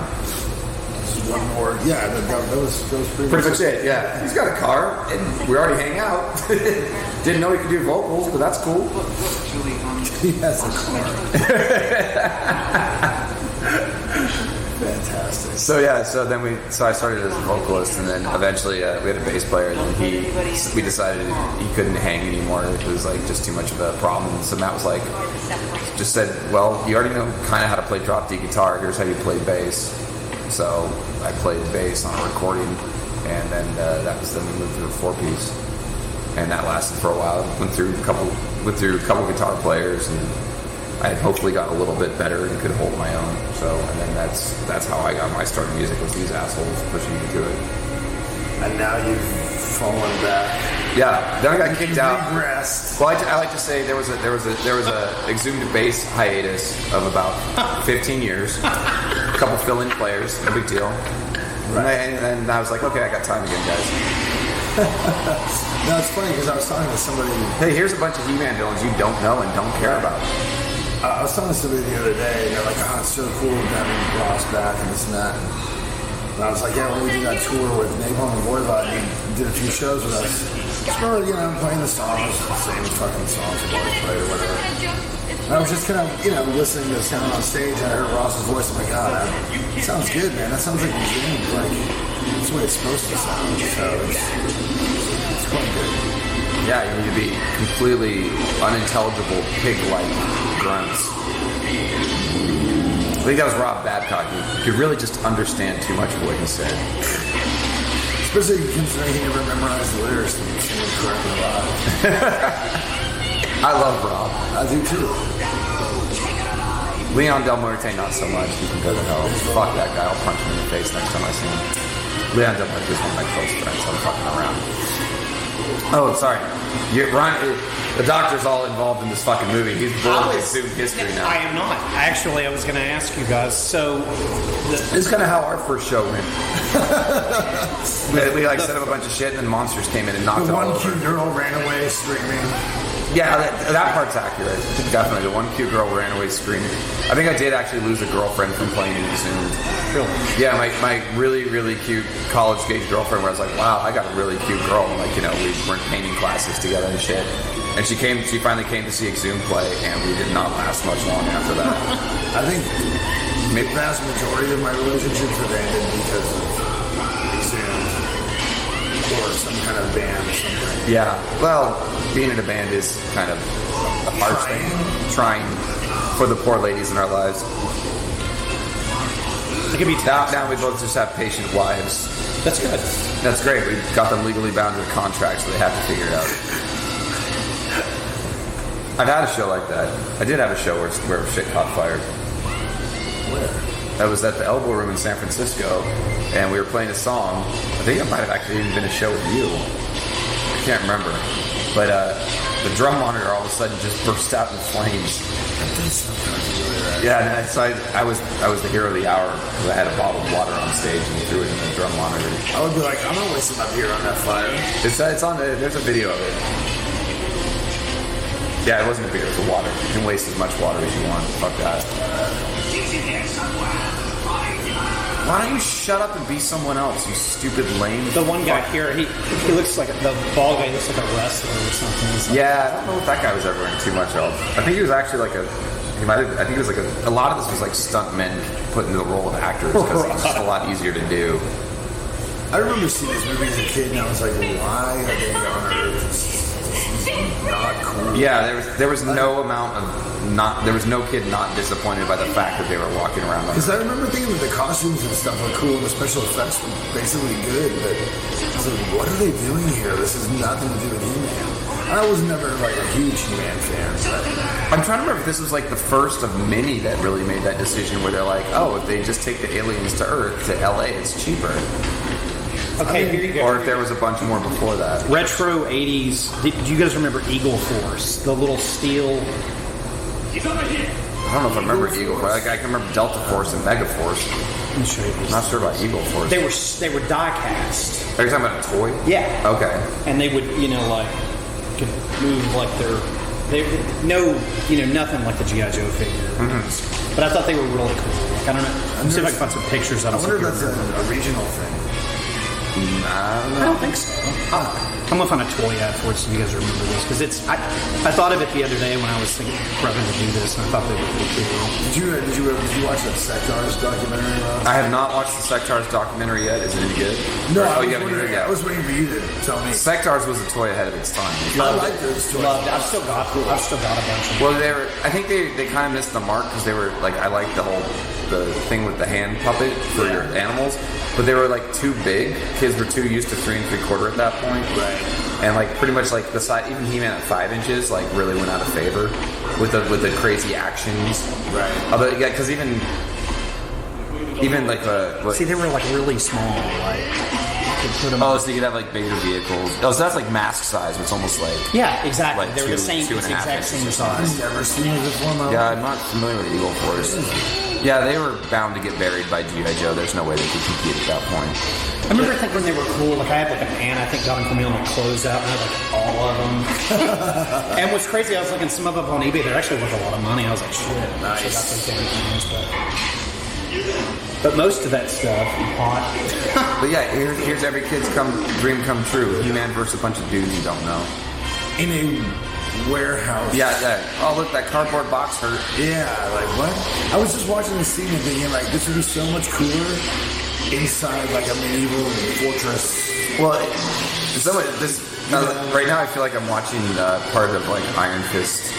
One more. Yeah, that was pretty much it. Yeah, he's got a car, and we already hang out. Didn't know he could do vocals, but that's cool. He has a car. Fantastic. So yeah, so I started as a vocalist, and then eventually we had a bass player, and then we decided he couldn't hang anymore. It was like just too much of a problem. So Matt was like, just said, well, you already know kind of how to play drop D guitar. Here's how you play bass. So I played bass on a recording, and then then we moved to a 4-piece, and that lasted for a while. Went through a couple guitar players, and I had hopefully got a little bit better and could hold my own. So, and then that's how I got my start in music, was these assholes pushing me to it. And now you've fallen back. Yeah, then I got kicked out. Regressed. Well, I like to say there was a Exhumed bass hiatus of about 15 years. A couple fill-in players, no big deal. Right. And I was like, okay, I got time again, guys. No, it's funny because I was talking to somebody. Hey, here's a bunch of He-Man villains you don't know and don't care about. I was talking to somebody the other day, and they're like, oh, it's so cool having Ross back and this and that. And I was like, yeah, when we did that tour with Napalm and Voivod, and did a few shows with us. Just remember, playing the songs, the same fucking songs we've always played or whatever. And I was just kind of, listening to sound on stage, and I heard Ross's voice. I'm like, God, that sounds good, man. That sounds like Exhumed. Like, that's the way it's supposed to sound. So it's quite good. Yeah, you need to be completely unintelligible, pig-like grunts. I think that was Rob Babcock. You could really just understand too much of what he said. Especially considering he never memorized the lyrics and sing it correctly live. I love Rob. I do too. Leon Del Muerte, not so much. He can go to hell. Fuck that guy. I'll punch him in the face next time I see him. Leon Del Muerte is one of my close friends. I'm fucking around. Oh, sorry. Ron, the doctor's all involved in this fucking movie. He's blowing Exhumed history now. I am not. Actually, I was going to ask you guys. So, this is kind of how our first show went. we set up a bunch of shit, and then monsters came in and knocked it all over. The one cute girl ran away screaming. Yeah, that part's accurate. Definitely. The one cute girl ran away screaming. I think I did actually lose a girlfriend from playing in Exhumed. Really? Yeah, my really, really cute college-age girlfriend where I was like, wow, I got a really cute girl. And we were in painting classes together and shit. And she finally came to see Exhumed play, and we did not last much long after that. I think the vast majority of my relationships have ended because of Exhumed or some kind of band or something. Yeah, well, being in a band is kind of a hard thing. Trying for the poor ladies in our lives. It can be tough. Now we both just have patient wives. That's good. That's great. We've got them legally bound to a contract, so they have to figure it out. I've had a show like that. I did have a show where shit caught fire. Where? That was at the Elbow Room in San Francisco, and we were playing a song. I think it might have actually even been a show with you. I can't remember. But the drum monitor all of a sudden just burst out in flames. Yeah, and so I was the hero of the hour because I had a bottle of water on stage and threw it in the drum monitor. I would be like, I'm not wasting my beer on that fire. It's on there's a video of it. Yeah, it wasn't a beer, it was water. You can waste as much water as you want. Fuck that. Why don't you shut up and be someone else, you stupid lame? The one guy here, he looks like the bald guy looks like a wrestler or something. Yeah, I don't know if that guy was ever in too much of. I think he was actually like a lot of this was like stunt men put into the role of actors because it's just a lot easier to do. I remember seeing this movie as a kid, and I was like, why are they on Earth? This is not cool. Yeah, there was no kid not disappointed by the fact that they were walking around. Because I remember thinking that the costumes and stuff were cool, and the special effects were basically good, but I was like, what are they doing here? This has nothing to do with He-Man. I was never like a huge He-Man fan. But I'm trying to remember if this was like the first of many that really made that decision where they're like, oh, if they just take the aliens to Earth, to LA, it's cheaper. Okay, here you go. Or if there was a bunch more before that. Retro 80s. Did you guys remember Eagle Force? The little steel... I don't know if I remember Eagle Force. Like, I can remember Delta Force and Mega Force. Let me show you this. I'm not sure about Eagle Force. They were die cast. Are you talking about a toy? Yeah. Okay. And they would, could move like nothing like the G.I. Joe figure. Mm-hmm. But I thought they were really cool. Like, I don't know. Let me see if I can find some pictures of them. I wonder if that's a regional thing. I don't think so. I'm gonna find a toy ad for it so you guys remember this because it's. I thought of it the other day when I was thinking prepping to do this, and I thought they were pretty cool. Did you watch that Sectars documentary? I have not watched the Sectars documentary yet. Is it any good? No, I was waiting for you to tell me. Sectars was a toy ahead of its time. I like those toys. I've still got a bunch of them. Well, I think they kind of missed the mark because they were like, I like the thing with the hand puppet for your animals, but they were like too big. Kids were too used to 3 3/4 at that point, right? And like pretty much like the size, even He-Man at 5 inches, like really went out of favor with the crazy actions, right? But yeah, because even like see, they were like really small, like. So you could have like bigger vehicles. Oh, so that's like mask size. It's almost like exactly. Like they were the same, exact same size. I've never seen it before. Yeah, I'm not familiar with Eagle Force. Yeah, they were bound to get buried by G.I. Joe. There's no way they could compete at that point. I remember thinking they were cool. Like I had like an aunt, I think, got them for me on my closeout, and I had like all of them. And what's crazy, I was looking some of them on eBay. They're actually worth a lot of money. I was like, shit, nice. I got some damn things, but most of that stuff, hot. But yeah, here's every kid's dream come true. He-Man versus a bunch of dudes you don't know. In a warehouse. Yeah. Oh, look, that cardboard box hurt. Yeah, like what? I was just watching the scene and thinking, like, this would be so much cooler inside, like, a medieval fortress. Well, right now I feel like I'm watching part of, like, Iron Fist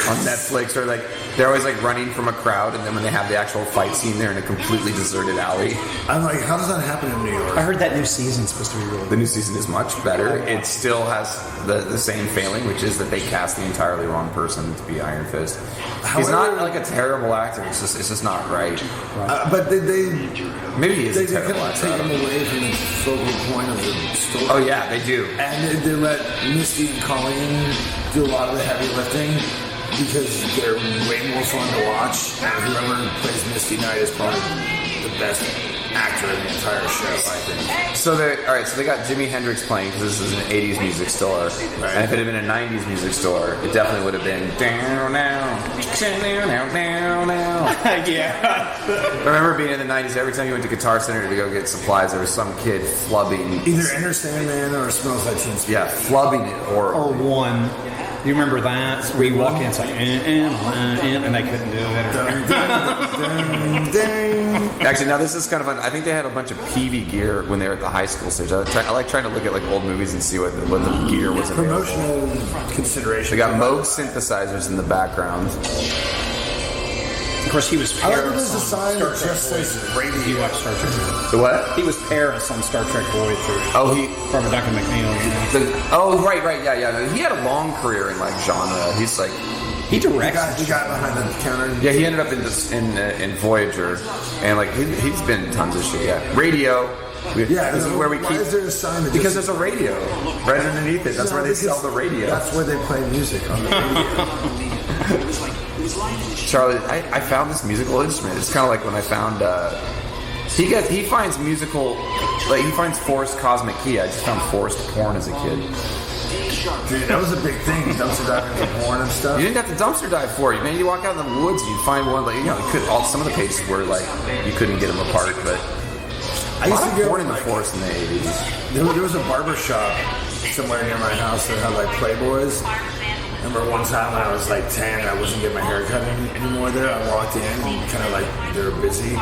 on Netflix, or, like, they're always like running from a crowd, and then when they have the actual fight scene, they're in a completely deserted alley. I'm like, how does that happen in New York? I heard that new season's supposed to be really good. The new season is much better. It still has the same failing, which is that they cast the entirely wrong person to be Iron Fist. He's not like a terrible actor. It's just not right. But maybe he is a terrible actor. They take him away from the focal point of the story. Oh yeah, they do. And they let Misty and Colleen do a lot of the heavy lifting, because they're way more fun to watch. And whoever plays Misty Knight is probably the best actor in the entire show, I think. So they got Jimi Hendrix playing, because this is an 80s music store. Right. And if it had been a 90s music store, it definitely would have been down, down, down, down, down. Yeah. I remember being in the 90s, every time you went to Guitar Center to go get supplies, there was some kid flubbing. Either Enter Sandman or Smells Like Teen Spirit. Yeah, flubbing it horribly. Or one. You remember that? Where you walk in, it's like, and they couldn't do it. Actually, now this is kind of fun. I think they had a bunch of PV gear when they were at the high school stage. I like trying to look at like old movies and see what the gear was available. Promotional consideration. They got Moog synthesizers in the background. Of course, he was I like Paris there's a on sign Star that Trek just says Voyager. radio. You watch Star Trek. The what? He was Paris on Star Trek Voyager. Oh, he. Robert Duncan McNeil. Right. Yeah. He had a long career in like genre. He's like. He directs. He got behind the counter. Yeah, he ended up in Voyager, and like he's been in tons of shit. Yeah, radio. This is where we why keep. is there a sign that Because just, there's a radio right underneath it. That's where they sell the radio. That's where they play music on the radio. Charlie, I found this musical instrument. It's kind of like when I found. He finds musical, like he finds forced cosmic key. I just found forced porn as a kid. Dude, that was a big thing. Dumpster diving for porn and stuff. You didn't have to dumpster dive for it, man. You walk out in the woods and you find one. Like some of the pages were like you couldn't get them apart, but. I used to go porn in the forest in the 80s. There was a barber shop somewhere near my house that had like Playboys. I remember one time when I was like 10 and I wasn't getting my hair cut anymore there. I walked in and kind of like they were busy.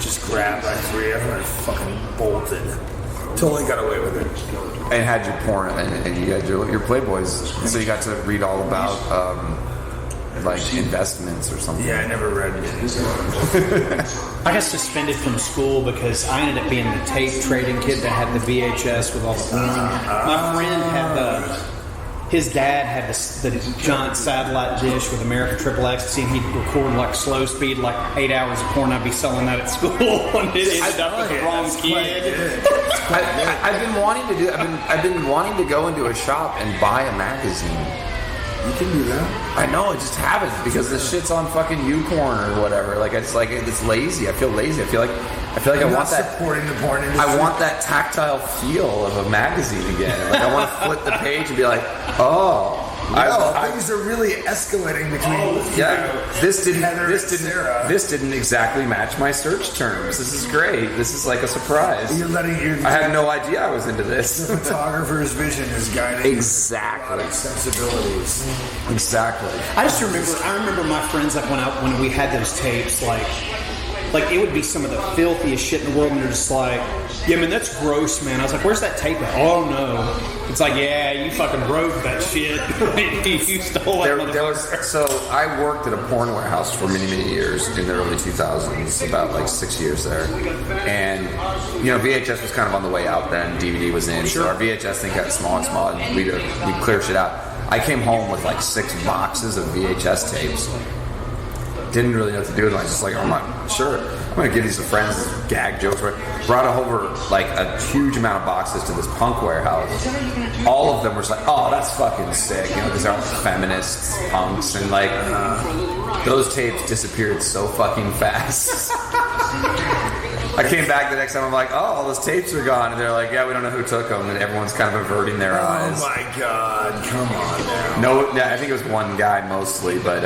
Just grabbed like 3 of them and fucking bolted. Totally got away with it. And had your porn and you had your Playboys. So you got to read all about like investments or something. Yeah, I never read it. I got suspended from school because I ended up being the tape trading kid that had the VHS with all the porn. My friend had his dad had the giant satellite dish with American Triple Ecstasy, and he'd record like slow speed, like 8 hours of porn. I'd be selling that at school, and it ended up with the wrong kid. I've been wanting to do. I've been wanting to go into a shop and buy a magazine. You can do that. I know, I just haven't because this shit's on fucking YouPorn or whatever. Like it's lazy. I feel lazy. I feel like I want that. Supporting the porn industry. I want that tactile feel of a magazine again. Like I want to flip the page and be like, oh. Things are really escalating between. This didn't exactly match my search terms. This is great. This is like a surprise. I had no idea I was into this. The photographer's vision is guiding exactly sensibilities. Exactly. I remember my friends like when we had those tapes like it would be some of the filthiest shit in the world, and they're just like, yeah, man, that's gross, man. I was like, where's that tape at? Oh, no. It's like, yeah, you fucking wrote that shit. You stole it. So I worked at a porn warehouse for many, many years in the early 2000s, about like 6 years there. And, VHS was kind of on the way out then. DVD was in. Sure. So our VHS thing got small and we'd clear shit out. I came home with like 6 boxes of VHS tapes. Didn't really know what to do with them. I was just like, I'm going to give these to friends, gag jokes. Brought over like a huge amount of boxes to this punk warehouse. All of them were just like, oh, that's fucking sick. These are like feminists, punks, and like those tapes disappeared so fucking fast. I came back the next time, I'm like, oh, all those tapes are gone. And they're like, yeah, we don't know who took them. And everyone's kind of averting their eyes. Oh my God, come on now. No, I think it was one guy mostly, but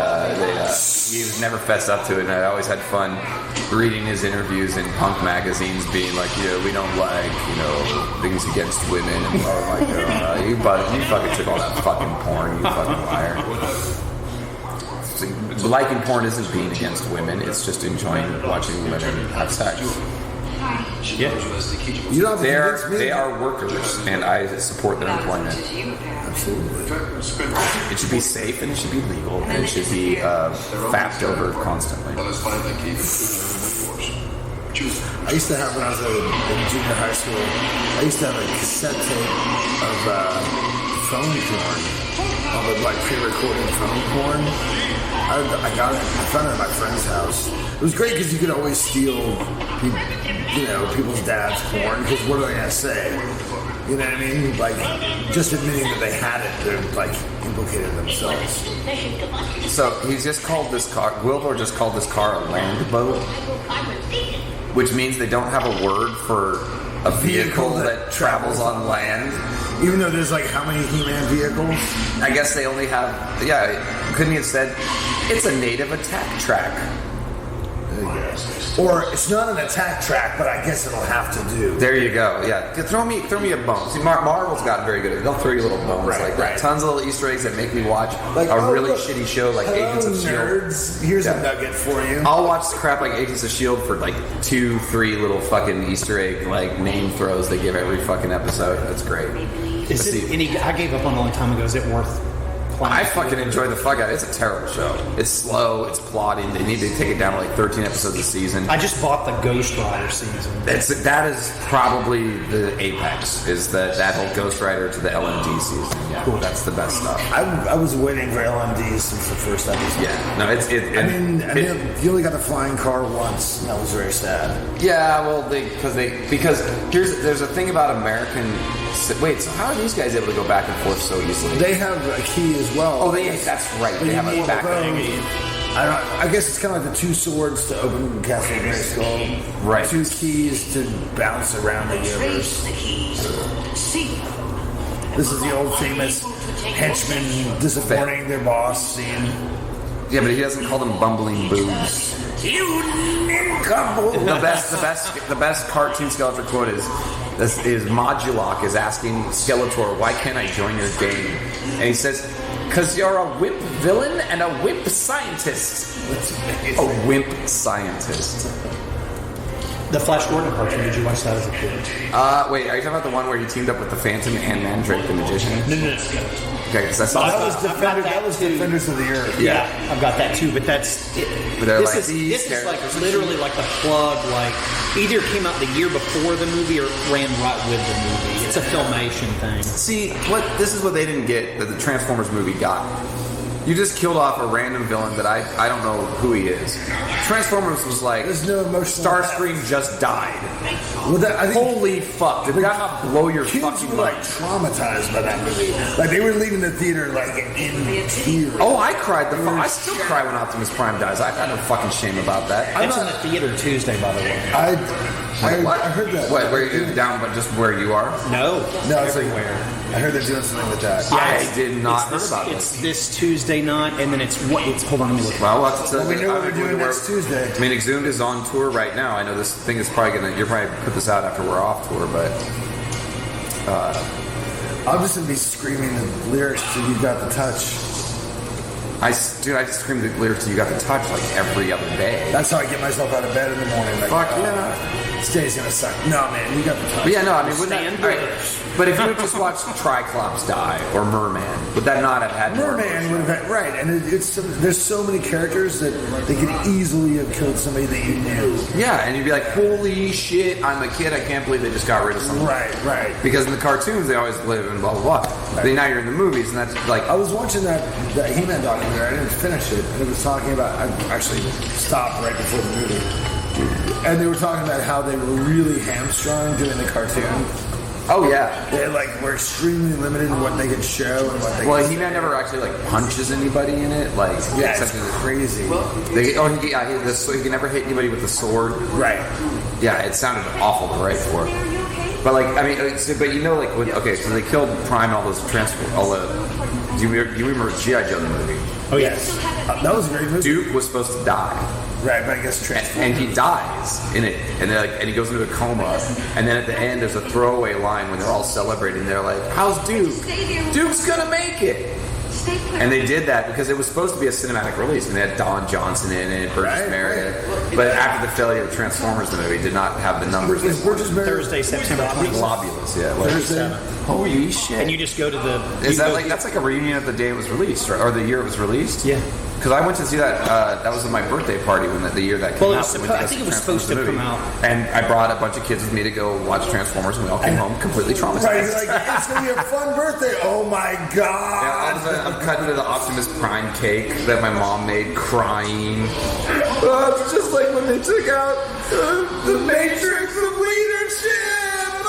he never fessed up to it. And I always had fun reading his interviews in punk magazines being like, we don't like, things against women. And oh my God, you fucking took all that fucking porn, you fucking liar. Liking porn isn't being against women, it's just enjoying watching women have sex. Yeah. You don't have to they are workers, and I support their employment. Absolutely. It should be safe, and it should be legal, and it should be fapped over constantly. I used to have, when I was in junior high school, I used to have a cassette tape of phone porn. All the pre-recorded phone porn. I got it. I found it at my friend's house. It was great because you could always steal, people's dad's porn. Because what are they gonna say? You know what I mean? Like, just admitting that they had it, they're like implicated themselves. So he's just called this car. Wilbur just called this car a land boat, which means they don't have a word for a vehicle that travels on land. Even though there's like how many He-Man vehicles? I guess they only have, couldn't he have said, it's a native attack track? Or it's not an attack track, but I guess it'll have to do. There you go. Yeah, throw me a bone. See, Marvel's gotten very good at it. They'll throw you little bones like that. Tons of little Easter eggs that make me watch a really shitty show like Agents of S.H.I.E.L.D. Here's a nugget for you. I'll watch crap like Agents of S.H.I.E.L.D. for like 2-3 little fucking Easter egg like name throws they give every fucking episode. That's great. I gave up on a long time ago. Is it worth playing. I fucking enjoy the fuck out of it. It's a terrible show. It's slow. It's plodding. They need to take it down to like 13 episodes a season. I just bought the Ghost Rider season. That is probably the apex. Is that whole Ghost Rider to the LMD season? Yeah, cool. That's the best stuff. I was waiting for LMD since the first episode. Yeah, no, you only got the flying car once. And that was very sad. Yeah, well, because there's a thing about American. Wait, so how are these guys able to go back and forth so easily? They have a key as well. Oh, that's right. They have a back key. I guess it's kind of like the two swords to open Castle Grayskull. Right. 2 keys to bounce around the universe. This is the old famous henchman disappointing their boss scene. Yeah, but he doesn't call them bumbling boobs. You nincompoop! The best cartoon Skeletor quote is Modulok is asking Skeletor, why can't I join your game? And he says, because you're a wimp villain and a wimp scientist. A wimp scientist. The Flash Gordon cartoon, did you watch that as a kid? Wait, are you talking about the one where he teamed up with the Phantom and Mandrake the Magician? No. Okay, because I saw that was Defenders of the Earth. Yeah. I've got that too, but this is like literally like the plug, like either came out the year before the movie or ran right with the movie. It's a Filmation thing. See, this is what they didn't get that the Transformers movie got. You just killed off a random villain that I don't know who he is. Transformers was like, there's no emotional Starscream just died. Well, holy fuck! Did that not blow your kids fucking were mind? like traumatized by that movie. Like they were leaving the theater like in tears. Oh, I cried. I still cry when Optimus Prime dies. I got no fucking shame about that. It's in the theater Tuesday, by the way. I heard that. What? Where you down, but just where you are? No, it's everywhere. I heard they're doing something with that. I did not hear about this. It's this Tuesday night, and then it's hold on, let me look. Well, we'll have to we know what we're doing next Tuesday. I mean, Exhumed is on tour right now. I know this thing is probably you're probably put this out after we're off tour, but I'm just gonna be screaming the lyrics to "You Got the Touch." I scream the lyrics to "You Got the Touch" like every other day. That's how I get myself out of bed in the morning. Like, fuck yeah. Today's gonna suck. No, man, You Got the Touch. But yeah, no, I mean, but if you would just watch Triclops die or Merman, would that not have had Merman would have had, right? And there's so many characters that they could easily have killed somebody that you knew. Yeah, and you'd be like, holy shit, I'm a kid, I can't believe they just got rid of someone. Right. Because in the cartoons they always live and blah blah blah. Right. But now you're in the movies, and that's like I was watching that He-Man documentary. I didn't finish it, and it was talking about. I actually stopped right before the movie, and they were talking about how they were really hamstrung doing the cartoon. Oh yeah, they were extremely limited in what they could show and what they. Well, He-Man never actually punches anybody in it. It's crazy. He can never hit anybody with the sword. Right. Yeah, it sounded awful to write for. But so they killed Prime, all those do you remember G.I. Joe the movie? Oh yes, that was a great movie. Duke was supposed to die. Right, but I guess and he dies in it, and he goes into a coma, and then at the end there's a throwaway line when they're all celebrating. They're like, "How's Duke? Duke's gonna make it." And they did that because it was supposed to be a cinematic release, and they had Don Johnson in it, Burgess Meredith. Right. But after the failure of Transformers, the movie did not have the numbers. Is Burgess Meredith Thursday, September 20th? Globulous, yeah. Thursday. Holy shit! And you just go to the. That's like a reunion of the day it was released, right? Or the year it was released? Yeah. Because I went to see that. That was my birthday party when the year that came out. I think it was supposed to come out. And I brought a bunch of kids with me to go watch Transformers, and we all came home completely traumatized. Right, you're like, it's going to be a fun birthday. Oh my god! Yeah, all of a sudden I'm cutting to the Optimus Prime cake that my mom made, crying. It's just like when they took out the Matrix of leadership.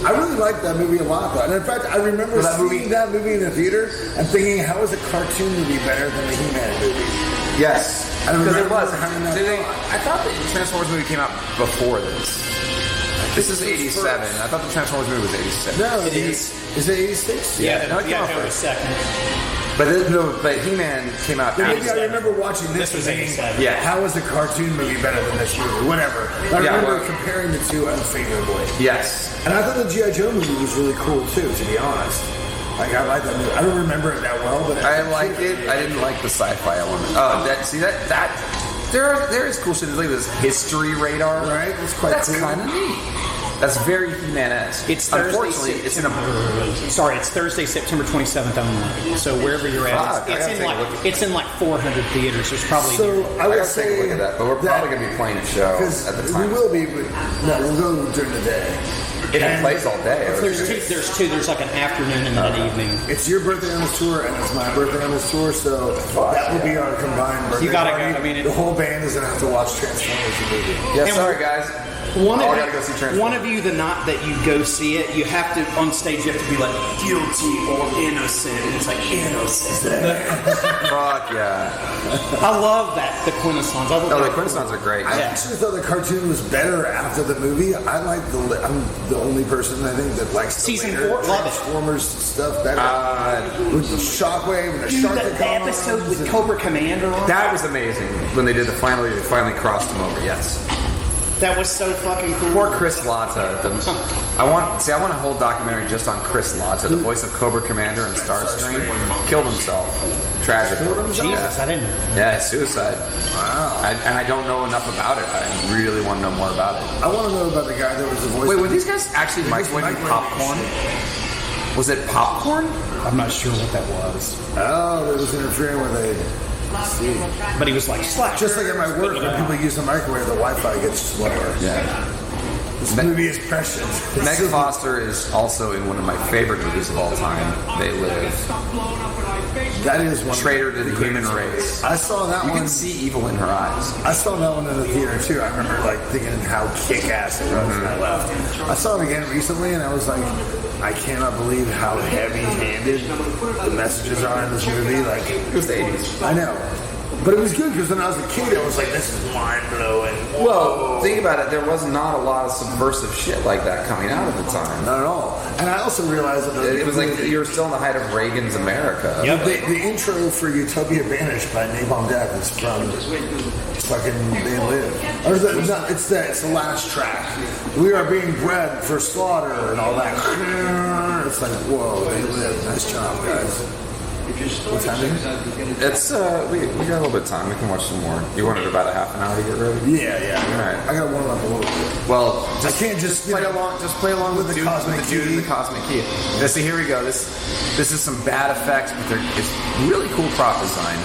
I really liked that movie a lot, though. And in fact, I remember seeing that movie in the theater and thinking, how is a cartoon movie better than the He-Man movie? Yes. Because it was. I thought the Transformers movie came out before this. This is 87. I thought the Transformers movie was 87. No, it is. Is it 86? Yeah, no, it came out for a second. But He-Man came out. Maybe I remember watching this was 87. Yeah. How is a cartoon movie better than this movie? Whatever. I remember comparing the two unfavorably. Yes. And I thought the G.I. Joe movie was really cool too, to be honest. I like that movie. I don't remember it that well, but I like it. I didn't like the sci-fi element. Oh, there is cool shit. There's like this history radar. Right. That's quite cool. That's kind of neat. That's very He-Man-esque. It's Thursday, it's in a... It's Thursday, September 27th only. So wherever you're at, it's in like 400 theaters. There's probably... So I would gotta take a look at that, but we're probably going to be playing a show at the time. We will be, but no, we'll go during the day. It plays all day. There's two. There's like an afternoon and an evening. It's your birthday on this tour, and it's my birthday on this tour, so that will be our combined birthday. You gotta party. go. I mean, the whole band is gonna have to watch Transformers the movie. Yeah, sorry guys. Gotta go see Transformers. One of you, the night that you go see it, you have to on stage. You have to be like guilty or innocent, and it's like innocent. Fuck yeah! I love that. The Quintessons. The Quintessons are great. I actually thought the cartoon was better after the movie. I like I'm the only person I think that likes season the 4. Love it. Transformers stuff better. With the Shockwave and the shark. The episode with Cobra Commander on that was amazing when they finally crossed him over. Yes. That was so fucking cool. Poor Chris Latta. I want a whole documentary just on Chris Latta, the voice of Cobra Commander and Starscream. Killed himself. Tragic. Jesus, I didn't know. Yeah, suicide. Wow. And I don't know enough about it. I really want to know more about it. I want to know about the guy that was the voice. Wait, were these guys actually microwaving popcorn? Was it popcorn? I'm not sure what that was. Oh, it was interfering with a... But he was like, just like at my work, when people use the microwave, the Wi-Fi gets slower. Yeah. This movie is prescient. Meg Foster is also in one of my favorite movies of all time, They Live. That is one. Traitor to the human race. I saw that one. You can see evil in her eyes. I saw that one in the theater too. I remember like thinking how kick-ass it was when I left. I saw it again recently, and I was like, I cannot believe how heavy-handed the messages are in this movie. Like, it was the 80s. I know. But it was good because when I was a kid, I was like, this is mind-blowing. Whoa. Well, think about it. There was not a lot of subversive shit like that coming out at the time. Not at all. And I also realized that it was like you were still in the height of Reagan's America. Yep. The intro for Utopia Banished by Napalm Death is from fucking They Live. Or it's the last track. We are being bred for slaughter and all that. It's like, whoa, They Live. Nice job, guys. What's happening? It's we got a little bit of time. We can watch some more. You wanted about a half an hour to get ready? Yeah. All right. I got to warm up a little bit. Well, I can't just play along. Just play along with the cosmic dude and the cosmic key. Now, see, here we go. This is some bad effects, but it's really cool prop design.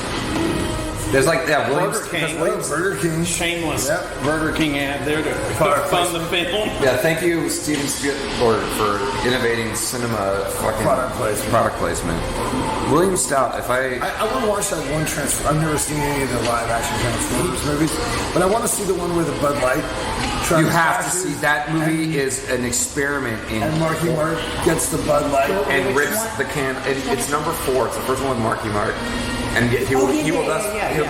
There's like Burger King, shameless. Yep. Burger King ad there to fund the film. Yeah, thank you, Steven Spielberg, for innovating cinema fucking product placement. William Stout. I want to watch that one I've never seen any of the live action Transformers movies, but I want to see the one where the Bud Light. You have to see that movie. Is an experiment in. And Marky Mark gets the Bud Light and rips the can. It's number 4. It's the first one with Marky Mark. And he'll be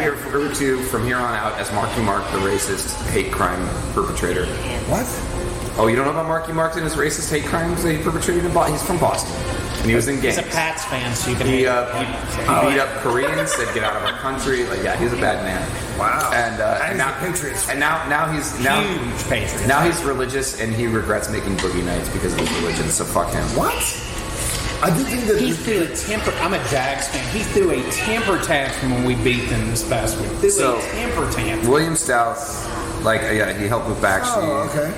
referred to from here on out as Marky Mark, the racist hate crime perpetrator. What? Oh, you don't know about Marky Mark and his racist hate crimes that he perpetrated in Boston? He's from Boston. And he was in gangs. He's a Pats fan, so you can... He beat up Koreans, said get out of our country. Like, yeah, he's a bad man. Wow. And now he's huge patriot. Now he's religious, and he regrets making Boogie Nights because of his religion, so fuck him. What? I did think that he threw a temper. I'm a Jags fan. He threw a temper tantrum when we beat them this past week. Threw a temper tantrum. William Stout, he helped with Backstreet. Oh, okay.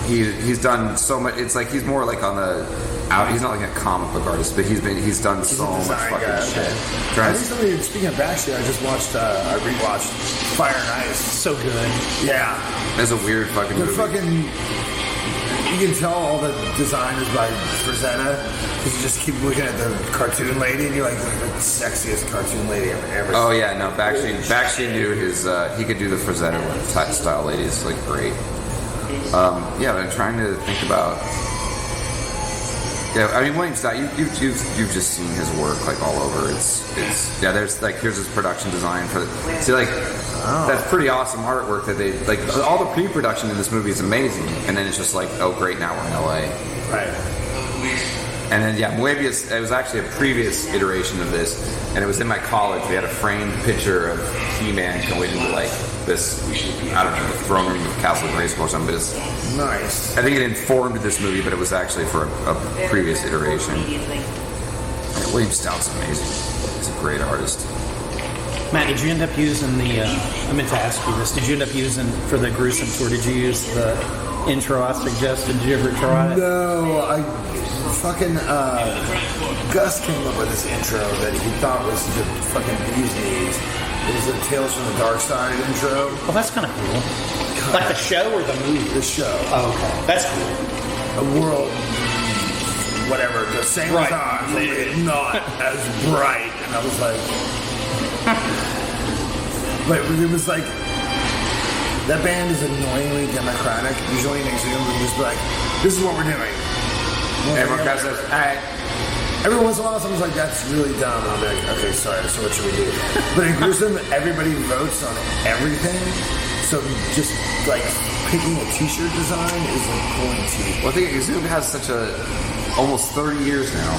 He's done so much. It's like he's more like on the out. He's not like a comic book artist, but he's done so much fucking shit. Recently, speaking of Backstreet, I just watched. I rewatched Fire and Ice. So good. Yeah. It's a weird fucking movie. You can tell all the design is by Frazetta because you just keep looking at the cartoon lady and you're like, the sexiest cartoon lady I've ever seen. Oh yeah, no, Backstreet knew his. He could do the Frazetta style ladies like great. But I'm trying to think about. Yeah, I mean William Stout. You've just seen his work like all over. There's like here's his production design for. See like. Oh. That's pretty awesome artwork that they like. All the pre-production in this movie is amazing, and then it's just like, oh great, now we're in LA. Right. And then Moebius. It was actually a previous iteration of this, and it was in my college. We had a framed picture of He-Man going into like this. I don't know, the throne room of Castle Grayskull or something. But it's nice. I think it informed this movie, but it was actually for a previous iteration. And William Stout's amazing. He's a great artist. Matt, did you end up using the, I meant to ask you this, did you end up using, for the gruesome tour, did you use the intro I suggested? Did you ever try it? No, fucking Gus came up with this intro that he thought was the fucking bee's knees. It was the Tales from the Dark Side intro. Well, that's kind of cool. Like the show or the movie? The show. Oh, okay. That's cool. A world, whatever, the same time, but not as bright. And I was like, but it was like, that band is annoyingly democratic. Usually in Exhumed, we just be like, this is what we're doing. Everyone kind of says, all right. Every once in a while, someone's like, that's really dumb. I'll be like, okay, sorry, so what should we do? But in Gruesome, everybody votes on everything. So just, like, picking a t-shirt design is like pulling teeth. Well, I think Exhumed has such almost 30 years now.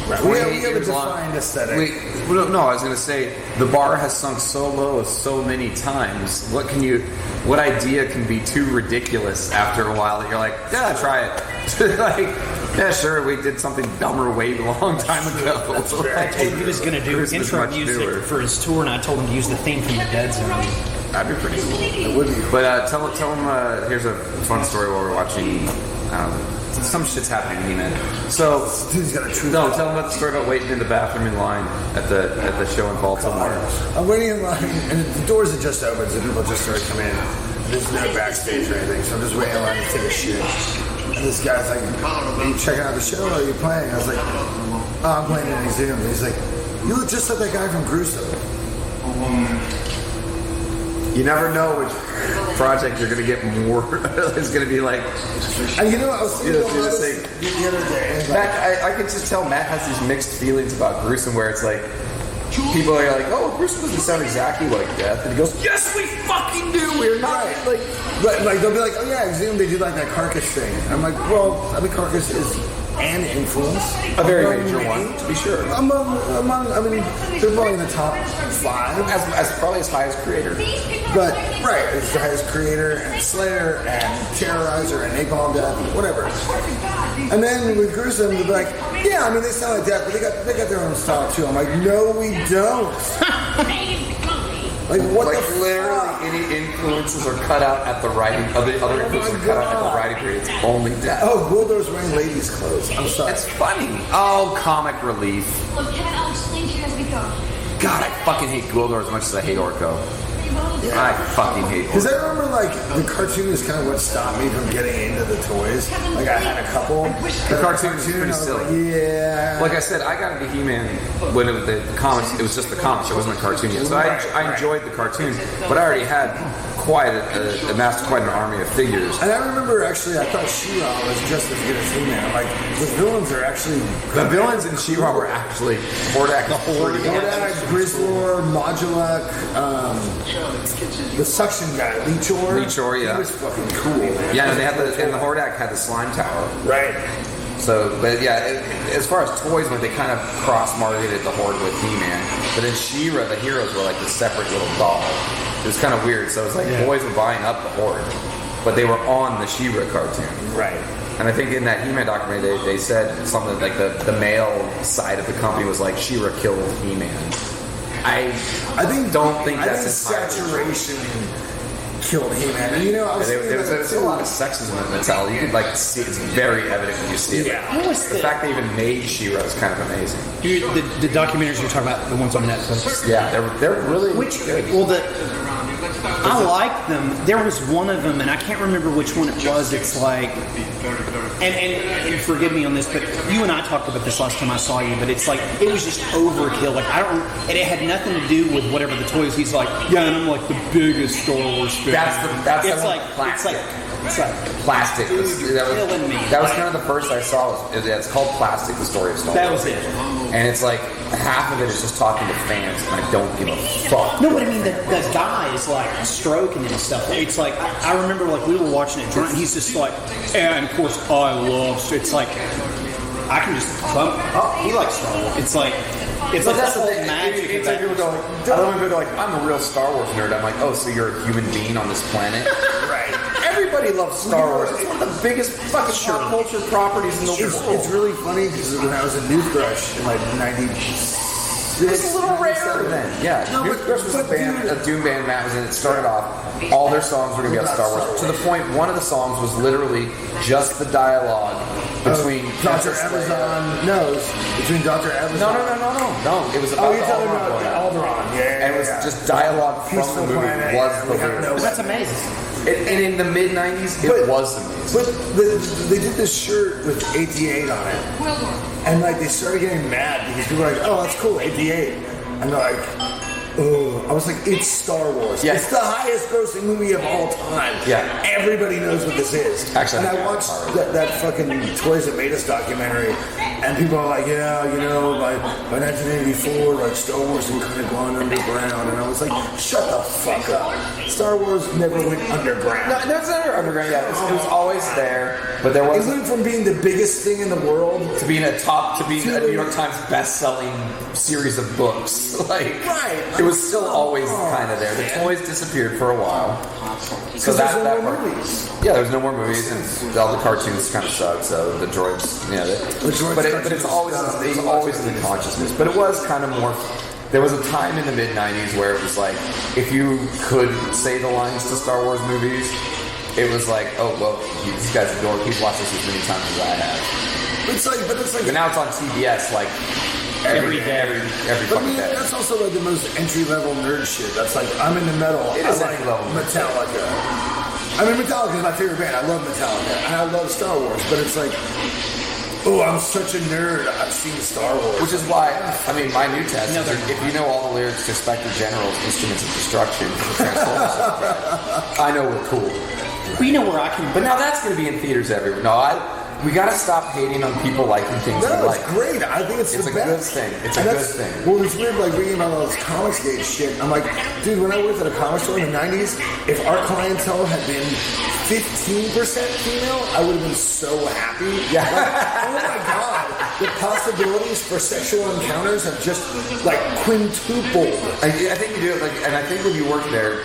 Right. We have a defined aesthetic. No, I was going to say, the bar has sunk so low so many times. What idea can be too ridiculous after a while that you're like, yeah, try it. Like, yeah, sure, we did something dumber way a long time ago. I told him he was going to do intro music for his tour, and I told him to use the theme from the Dead Zone. That'd be pretty cool. It would be. But tell him, here's a fun story while we're watching, some shit's happening in He-Man. So, tell him about the story about waiting in the bathroom in line at the show in Baltimore. I'm waiting in line, and the doors had just opened, so people just started coming in. There's no backstage or anything, so I'm just waiting in line to take a shit. And this guy's like, are you checking out the show, or are you playing? I was like, oh, I'm playing in Exhumed. And he's like, you look just like that guy from Gruesome. You never know which project you're going to get more. It's going to be like... And you know, I was thinking about this the other day. Matt, I could just tell Matt has these mixed feelings about Gruesome, where it's like, people are like, oh, Gruesome doesn't sound exactly like Death. And he goes, yes, we fucking do. We're not. Like, they'll be like, oh yeah, Exhumed, they do like that Carcass thing. I'm like, well, I mean, Carcass is an influence. A very major one, to be sure. Among, I mean, they're probably in the top 5. As probably as high as creator. But, right, it's the highest creator, and Slayer, and Terrorizer, and Napalm Death, whatever. And then with Gruesome, they'll be like, yeah, I mean, they sound like Death, but they got their own style too. I'm like, no, we don't. Like, what the literally fuck? any influences are cut out at the writing, other influences are cut out at the writing period. It's only Death. Oh, Guldar's wearing ladies' clothes. I'm sorry. It's funny. Oh, comic relief. Look, Kevin, I'll explain to you as we go. God, I fucking hate Guldur as much as I hate Orko. Yeah. I fucking hate Because Orko. I remember, like, the cartoon is kind of what stopped me from getting into the toys. Like, I had a couple. The cartoon is pretty silly. Like, yeah. Like I said, I got into He-Man when it was the comics. It was just the comics. It wasn't a cartoon yet. So I enjoyed the cartoon, but I already had amassed quite an army of figures. And I remember, actually, I thought She-Ra was just as good as He-Man. Like, the villains are actually... The villains in She-Ra were actually Hordak, Hordak, Grizzlord, Modulak, the suction guy, Leechor. Leechor, yeah. He was fucking cool, man. Yeah, and the Hordak had the slime tower. Right. So, but yeah, as far as toys went, they kind of cross-marketed the Horde with He-Man. But in She-Ra, the heroes were like the separate little doll. It was kind of weird. So it was like boys were buying up the Horde, but they were on the She-Ra cartoon. Right. And I think in that He-Man documentary, they said something like the male side of the company was like, She-Ra killed He-Man. I don't think that's saturation killed He-Man. And, you know, there's a lot of sexism in Mattel. You could like see it's very evident when you see it. Yeah. The fact they even made She-Ra is kind of amazing. The documentaries you're talking about, the ones on Netflix. Yeah, they're really good. Well, I like them. There was one of them, and I can't remember which one it was. It's like, and forgive me on this, but you and I talked about this last time I saw you. But it's like it was just overkill. Like and it had nothing to do with whatever the toys. He's like, yeah, and I'm like the biggest Star Wars fan. It's like plastic. That was kind of the first I saw. It's called Plastic: The Story of Star Wars. That was it. And it's like half of it is just talking to fans, and I don't give a fuck. No, but I mean, the guy is like stroking and stuff. It's like I remember, like we were watching it drunk. He's just like, and of course I love. It's like I can just bump. Oh, he likes Star Wars. It's like the whole magic. It's like people go like, I don't even go like, I'm a real Star Wars nerd. I'm like, oh, so you're a human being on this planet? Right. Everybody loves Star Wars. It's one of the biggest fucking pop culture properties in the world. It's really funny because when I was a New Thrush in like 96 It's a little rare then. Yeah, Nuclear Thrust was a doom band Matt was in. It started off, all their songs were going to be about Star Wars. To the point, one of the songs was literally just the dialogue between Dr. Evazan. No, between Dr. Evazan. No. It was about the Alderaan. Yeah. And it was just dialogue from the movie. Was the lyrics. That's amazing. And in the mid '90s, it was amazing. But they did this shirt with 88 on it, and like they started getting mad because people were like, "Oh, that's cool, 88," and they're like, "Oh," I was like, "It's Star Wars. Yeah. It's the highest-grossing movie of all time. Yeah, everybody knows what this is." Actually, and I watched that fucking Toys That Made Us documentary, and people are like, "Yeah, you know, by 1984, like Star Wars had kind of gone underground," and I was like, "Shut the fuck up! Star Wars never went underground. No, it was never underground. Yeah, it was always there, but there was. It went from being the biggest thing in the world to being a New York Times best-selling series of books. Like, right. It was still always kind of there. The toys disappeared for a while. So there's no more movies. Yeah, there's no more movies, and all the cartoons kind of suck. So the droids, but it's always in the consciousness. But it was kind of more. There was a time in the mid '90s where it was like, if you could say the lines to Star Wars movies, it was like, oh well, these guys adore. He's watched this as many times as I have. But now it's on CBS like. Every fucking day. That's also like the most entry-level nerd shit. That's like, I'm into metal. It is like entry-level Metallica. I mean, Metallica is my favorite band. I love Metallica. And I love Star Wars. But it's like, oh, I'm such a nerd. I've seen Star Wars. Which is why, I mean, my new test is if you know all the lyrics to Spectre General's Instruments of Destruction for the Transformers soundtrack, I know we're cool. We know where I can... But now that's going to be in theaters everywhere. We gotta stop hating on people liking things we like. It's great. I think it's the best. Good thing. It's a good thing. Well, it's weird, like reading about all this Comicsgate shit. I'm like, dude, when I worked at a comic store in the 90s, if our clientele had been 15% female, I would have been so happy. Yeah. Like, oh my god, the possibilities for sexual encounters have just like quintupled. I think you do it and I think when you worked there,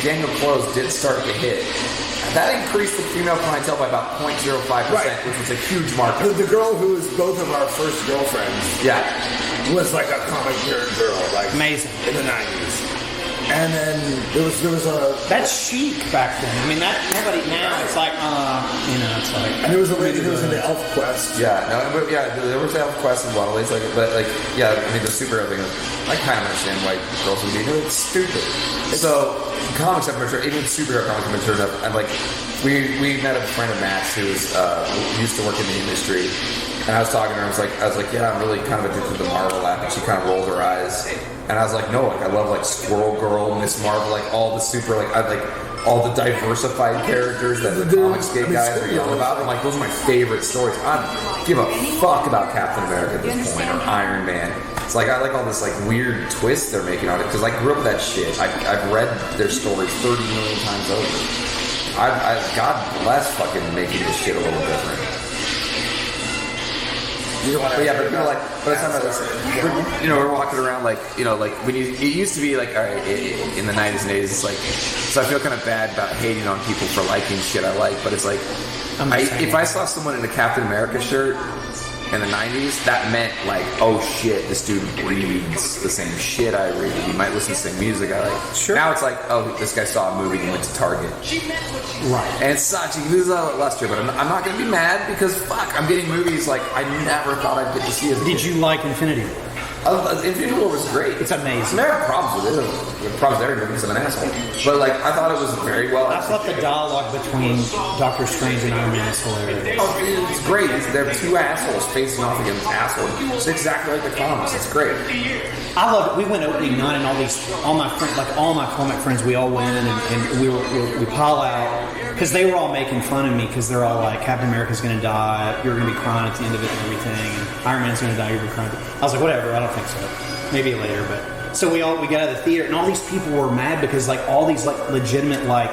Daniel Close did start to hit. That increased the female clientele by about 0.05%, which was a huge market. The girl who was both of our first girlfriends was like a comic nerd girl, like amazing in the 90s. And then there was a... That's chic back then. I mean, nobody now, it's like, it's like... And there was a lady that was in the Elf Quest. Yeah, there was Elf Quest and Waddle. It's like, I mean, the superhero thing, I kind of understand why girls would be, it's stupid. So, comics have matured, even superhero comics have matured up, and like, we met a friend of Matt's who was, used to work in the industry, and I was talking to her, I was like, yeah, I'm really kind of addicted to the Marvel app, and she kind of rolled her eyes. And I was like, no, I love like Squirrel Girl, Miss Marvel, like all the super, I like all the diversified characters that the Comicsgate guys are yelling about. I'm like, those are my favorite stories. I don't give a fuck about Captain America at this point or Iron Man. It's like I like all this like weird twist they're making on it because I grew up with that shit. I've read their stories 30 million times over. God bless fucking making this shit a little different. But it's not this. We're walking around when it used to be like, all right, in the 90s and 80s, it's like, so I feel kind of bad about hating on people for liking shit I like, but it's like, if I saw someone in a Captain America shirt in the 90s, that meant like, oh shit, this dude reads the same shit I read. He might listen to the same music I like. Sure. Now it's like, oh, this guy saw a movie and went to Target. Right. And it sucks. You lose a lot of luster, but I'm not going to be mad because fuck, I'm getting movies like I never thought I'd get to see. Did you like Infinity War? Infinity War was great. It's amazing. There are problems with it. The problems there because I'm an asshole. But like, I thought it was very well. I thought the dialogue between Doctor Strange and Iron Man is hilarious. Oh, it's great. They're two assholes facing off against assholes. It's exactly like the comics. It's great. I love it. We went opening night, and all my friends, like all my comic friends, we all went and we pile out because they were all making fun of me because they're all like, Captain America's going to die, you're going to be crying at the end of it and everything, and Iron Man's going to die, you're going to be crying. I was like, whatever, I don't think so. Maybe later, but so we got out of the theater, and all these people were mad because like all these like legitimate like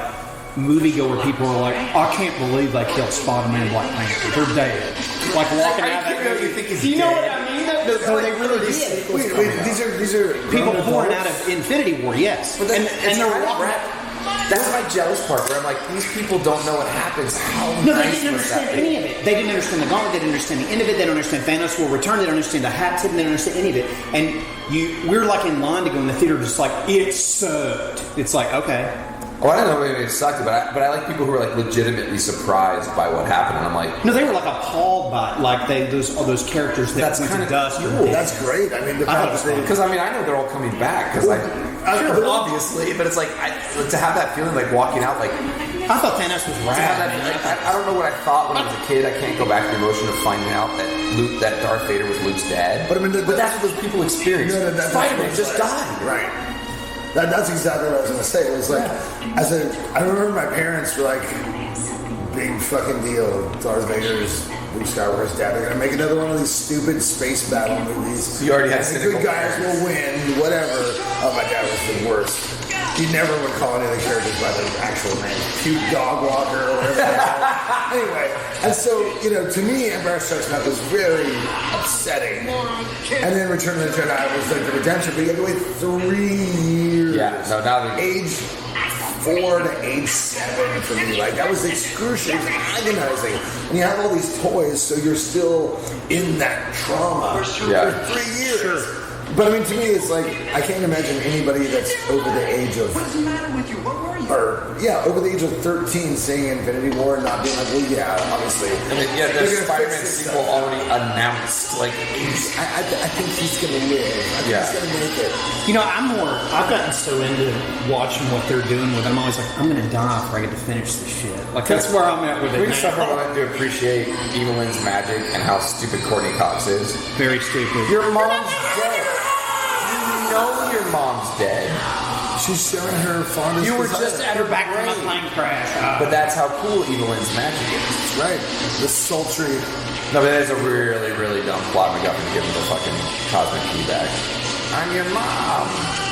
moviegoer people were like, I can't believe they killed Spider-Man and Black Panther. They're dead. Like walking out that movie. Do you know what I mean? No, they really did. Wait, these are people pouring out of Infinity War, yes. And they're walking out. That's my jealous part, where I'm like, these people don't know what happens. How No, nice they didn't was that understand any of it. They didn't understand the gauntlet. They didn't understand the end of it. They don't understand Thanos will return. They don't understand the hat tip. They don't understand any of it. And we're like in line to go in the theater, just like, it sucked. It's like, okay. Oh, I don't know if it sucked, but I like people who are like legitimately surprised by what happened. And I'm like, no, they were like appalled by like all those characters that that's went kind to of dust. Cool. That's great. I mean, because I know they're all coming back. Because obviously, but it's like to have that feeling, like walking out, like I thought Thanos was rad. I don't know what I thought when I was a kid. I can't go back to the emotion of finding out that Darth Vader was Luke's dad. But I mean, but that's what those people experience. Spider-Man just died. Right. That's exactly what I was going to say. It was like, I remember my parents were like, big fucking deal. Darth Vader's Luke Skywalker's dad. They're going to make another one of these stupid space battle movies. You already had the good guys will win, whatever. Oh, my dad was the worst. He never would call any of the characters by their actual name. Cute dog walker or whatever. Anyway, and so, to me, Empire Strikes Back was very upsetting. And then Return of the Jedi was like the redemption, but you had to wait 3 years. Yeah, no, now age 4 to age 7 for me. Like, that was excruciating, agonizing. And you have all these toys, so you're still in that trauma for 3 years. Sure. But I mean, to me, it's like, I can't imagine anybody that's over the age of... What's the matter with you? What were you? Over the age of 13 seeing Infinity War and not being like, well, yeah, obviously. And then, the Spider-Man sequel already announced. Like, I think he's going to live. I think he's going to make it. I've gotten so into watching what they're doing with it. I'm always like, I'm going to die before I get to finish this shit. Like, that's where I'm at with it. We suffer to appreciate Evelyn's magic and how stupid Courtney Cox is. Very stupid. Your mom's dead. You know your mom's dead. She's showing her fondness. You were just at her back from a plane crash. But that's how cool Evelyn's magic is. That's right. The sultry. No, but that is a really, really dumb plot. We got to give him the fucking cosmic key back. I'm your mom.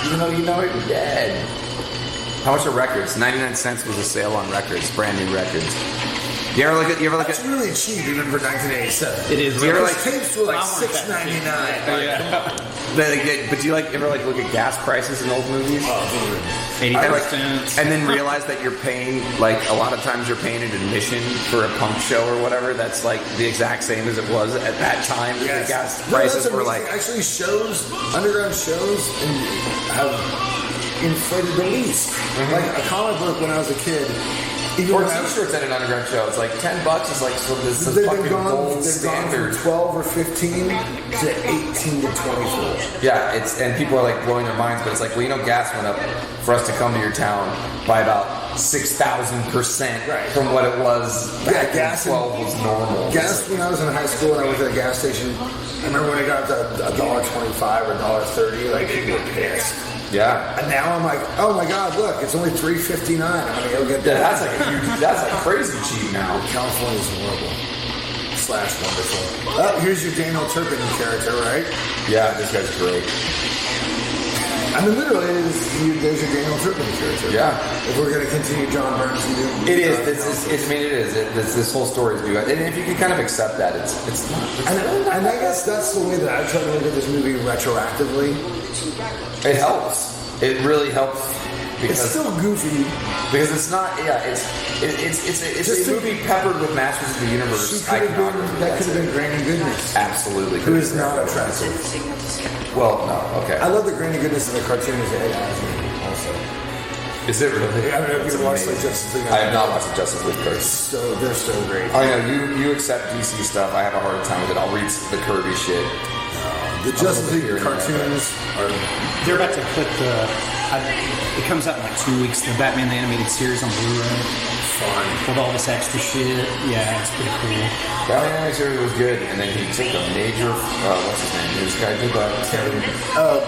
Even though you know you're dead. How much are records? 99 cents was a sale on records. Brand new records. You ever look at? It's really cheap even for 1987. It is. You ever tapes were like $6.99. But do you ever look at gas prices in old movies? 85 cents. And then realize that you're paying, a lot of times you're paying an admission for a punk show or whatever that's the exact same as it was at that time. Yes. The gas prices were actually underground shows have inflated the least. Mm-hmm. Like a comic book when I was a kid. Or t-shirts at an underground show. It's like $10 is this fucking gold standard. They've gone from 12 or 15 to 18 to 24. Yeah, and people are blowing their minds, but it's gas went up for us to come to your town by about 6,000% from what it was back when 12 was normal. Gas when I was in high school and I went to the gas station, I remember when it got to $1.25 or $1.30, people were pissed. Yeah. And now I'm like, oh my God, look, it's only $3.59. I'm gonna go get that. Yeah, that's crazy cheap now. California's horrible. / wonderful. Oh, here's your Daniel Turpin character, right? Yeah, this guy's great. I mean, literally, there's your Daniel Turpin character. Yeah. If we're gonna continue John Burns and do it is. This whole story is due. And if you can kind of accept that, it's not. And I guess that's the way that I try to look at this movie retroactively. It helps. It really helps because it's still goofy. Because it's not. Yeah, it's a movie peppered with Masters of the Universe iconography. That could have been Granny Goodness. Absolutely. Who is not attractive. Well, no. Okay. I love the Granny Goodness in the cartoon as Ed Asner also. Is it really? I don't know if you watched Justice League. I have not watched the Justice League cartoons. They're so great. I know you accept DC stuff. I have a hard time with it. I'll read the Kirby shit. The Justice League cartoons are... They're about to put it comes out in 2 weeks, the Batman the Animated Series on Blu-ray. Fun. With all this extra shit. Yeah, it's pretty cool. Batman the Animated Series was good, and then he took a major... what's his name? This guy did that.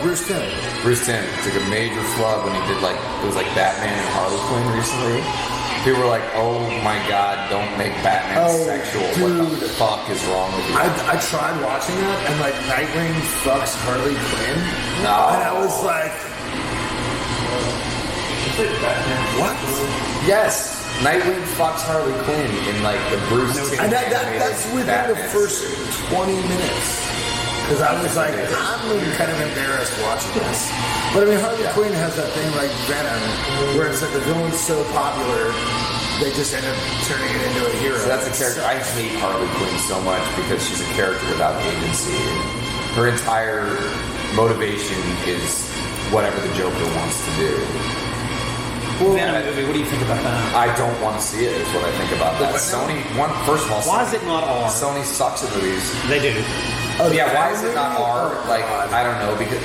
Bruce Timm. Bruce Timm took a major flub when he did it was Batman and Harley Quinn recently. People were like, oh my God, don't make Batman sexual. Dude. What the fuck is wrong with you? I tried watching it, and Nightwing fucks Harley Quinn. No. And I was like... What? Yes. Nightwing fucks Harley Quinn in the Bruce Timm. And that's within the first 20 minutes. Because I was like, I'm kind of embarrassed watching this. But I mean, Harvey Quinn has that thing like Venom, where it's like the villain's so popular, they just end up turning it into a hero. So that's a character. I hate Harley Quinn so much because she's a character without agency. Her entire motivation is whatever the Joker wants to do. Well, Venom movie, what do you think about that? I don't want to see it, is what I think about that. Sony, first of all, why is it not R? Sony sucks at movies. They do. Oh yeah, why is it not R? Like, I don't know, because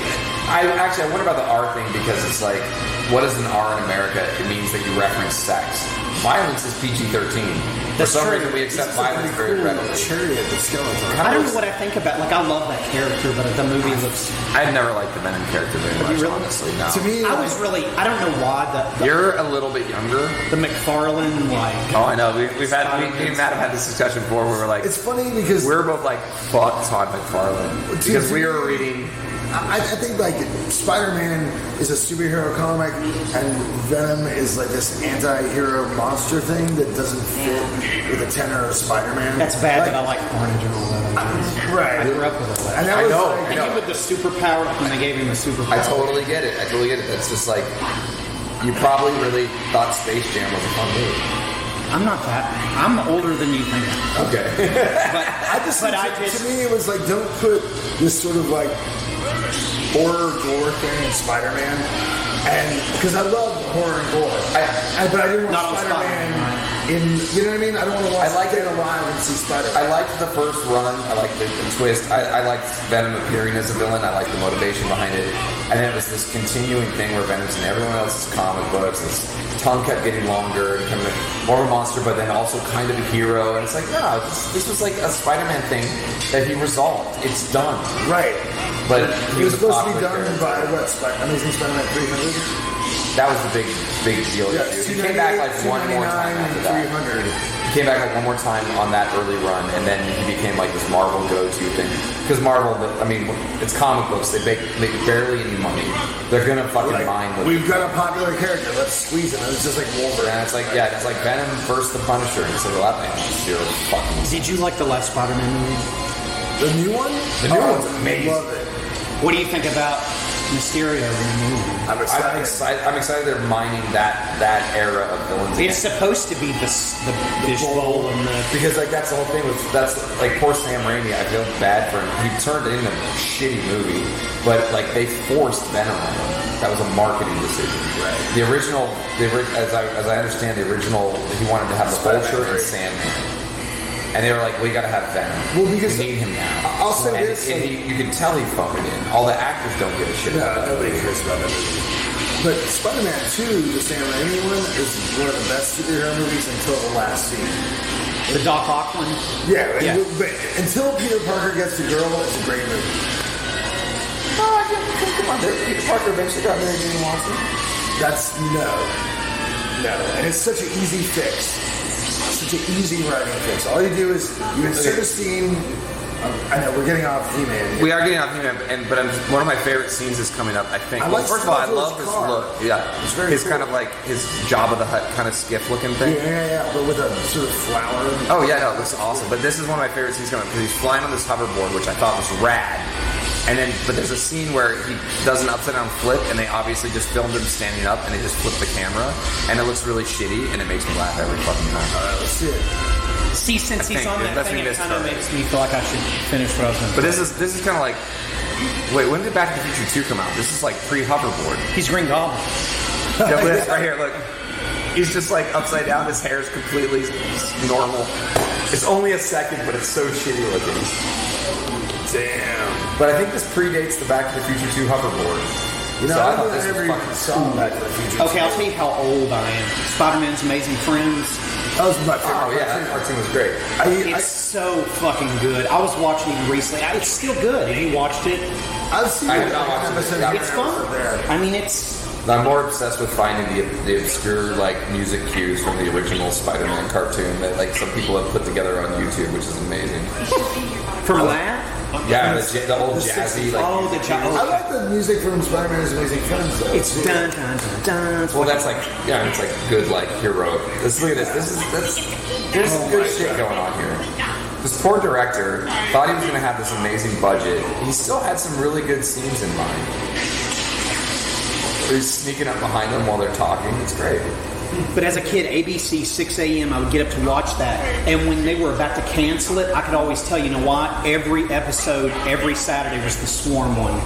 I wonder about the R thing, because it's like, what is an R in America? It means that you reference sex. Violence is PG-13. For some reason, we accept violence very readily. Chariot, the skeleton. I don't know what I think about. Like, I love that character, but the movie looks. I've never liked the Venom character very much. Really? Honestly, no. To me, I was really. I don't know why. You're a little bit younger. The McFarlane, like. Oh, I know. Me and Matt have had this discussion before. Where we're like, it's funny because we're both like, fuck Todd McFarlane, because we were reading. I think like Spider-Man is a superhero comic, and Venom is like this anti-hero monster thing that doesn't fit with the tenor of Spider-Man. That's bad that I like Carnage and all that. Right. I grew up with all that. I know. Even with the superpower, when they gave him the superpower. I totally get it. That's just like, you probably really thought Space Jam was a fun movie. I'm not that. I'm older than you think. Okay. To me, it was like, don't put this sort of like horror gore thing in Spider-Man, and because I love horror and gore, but I didn't want Spider-Man in. You know what I mean? I don't want to watch Dead Alive and see Spider-Man. I liked the first run. I liked the twist. I liked Venom appearing as a villain. I liked the motivation behind it, and then it was this continuing thing where Venom's in everyone else's comic books. His tongue kept getting longer, becoming more of a monster, but then also kind of a hero. And it's like, no, this was like a Spider-Man thing that he resolved. It's done. Right. But it was supposed to be done by what? Amazing Spider-Man 300? That was the big deal. Yeah, he came back like one more time after that. 300. He came back like one more time on that early run, and then he became like this Marvel go-to thing. Because Marvel, I mean, it's comic books. They make barely any money. They're gonna fucking mine them. We've got a popular character. Let's squeeze him. It's just like Wolverine. And it's like, it's like Venom versus the Punisher. And so that thing was zero fucking. Did you like the last Spider-Man movie? The new one? The new one's amazing. I love it. What do you think about Mysterio in the movie? I'm excited they're mining that era of villains. It's supposed to be the fishbowl and the... Because like that's the whole thing that's like poor Sam Raimi. I feel bad for him. He turned it into a shitty movie, but like they forced Venom on him. That was a marketing decision. Right. The original, as I understand, the original, he wanted to have the Vulture and Sandman. And they were like, we gotta have Venom. Well, because we need him now. I'll say this. And you can tell he phoned it in. All the actors don't give a shit about that. Nobody cares about that movie. But Spider-Man 2, the Sam Raimi one, is one of the best superhero movies until the last scene. The Doc Ock one? Yeah. But until Peter Parker gets the girl, it's a great movie. Oh, come on. Peter Parker eventually got married to Jane Watson. That's no. And it's such an easy fix. Such an easy writing fix. All you do is you insert a scene. I know we're getting off He-Man. We are getting off He-Man, but one of my favorite scenes is coming up. I think. First of all, I love his look. Yeah, it's very his cool. kind of like his Jabba the Hutt kind of skiff looking thing. Yeah, but with a sort of flower. Oh yeah, no, it looks awesome. But this is one of my favorite scenes coming up because he's flying on this hoverboard, which I thought was rad. And then, but there's a scene where he does an upside down flip, and they obviously just filmed him standing up, and they just flip the camera, and it looks really shitty, and it makes me laugh every fucking time. All right, let's see it. See, since he's on that thing, it kind of makes me feel like I should finish what I was going to But this is kind of like, wait, when did Back to the Future 2 come out? This is like pre-hoverboard. He's Green Goblin. Yeah, but right here, look. He's just like upside down. His hair is completely normal. It's only a second, but it's so shitty looking. Damn. But I think this predates the Back to the Future 2 hoverboard. You know, so I thought this was fucking song Back to the Future. Okay, I'll tell you how old I am. Spider-Man's Amazing Friends. That was my favorite. Oh yeah, that cartoon was great. It's so fucking good. I was watching it recently. It's still good. Have you watched it? I've seen it. It's fun. I mean, I'm more obsessed with finding the obscure like music cues from the original Spider-Man cartoon that like some people have put together on YouTube, which is amazing. From that? Yeah, the old jazzy. Like, I like the music from Spider-Man's Amazing Friends though. It's dun dun dun dun. Well, that's like it's like good like heroic. Look at this. There's some good shit going on here. This poor director thought he was going to have this amazing budget. He still had some really good scenes in mind. He's sneaking up behind them while they're talking. It's great. But as a kid, ABC 6 a.m. I would get up to watch that, and when they were about to cancel it, I could always tell, you know what? Every episode, every Saturday was the Swarm one.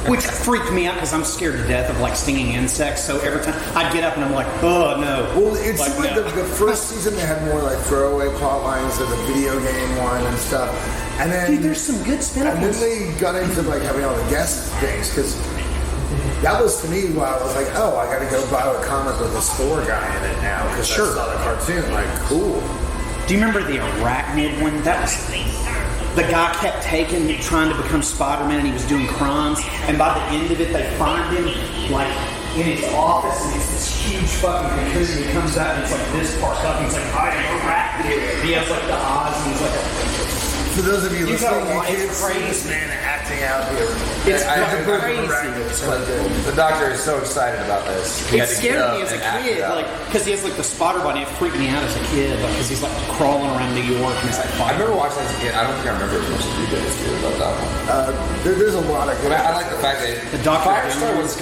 Which freaked me out because I'm scared to death of like stinging insects. So every time I'd get up and I'm like, oh no. Well, it seemed like the first season they had more like throwaway plot lines of the video game one and stuff. And then, dude, there's some good spin-offs. And then they got into like having all the guest things because that was to me why I was like, oh, I got to go buy a comic with a store guy in it now because I saw the cartoon. Like, cool. Do you remember the Arachnid one? That was. The guy kept trying to become Spider-Man, and he was doing crimes. And by the end of it, they find him like in his office, and it's this huge fucking computer. And he comes out, and it's like this part up. And he's like, I am Arachnid. He has like the eyes, and he's like. For those of you listening, you can't see this man acting out here. It's crazy. The doctor is so excited about this. It scared me as a kid, like because he has like the spotter body. It freaked me out as a kid, like because he's like crawling around New York and it's like. I remember watching this as a kid. I don't think I remember as much as you did about that one. There's a lot of good. I like the fact that the Firestar was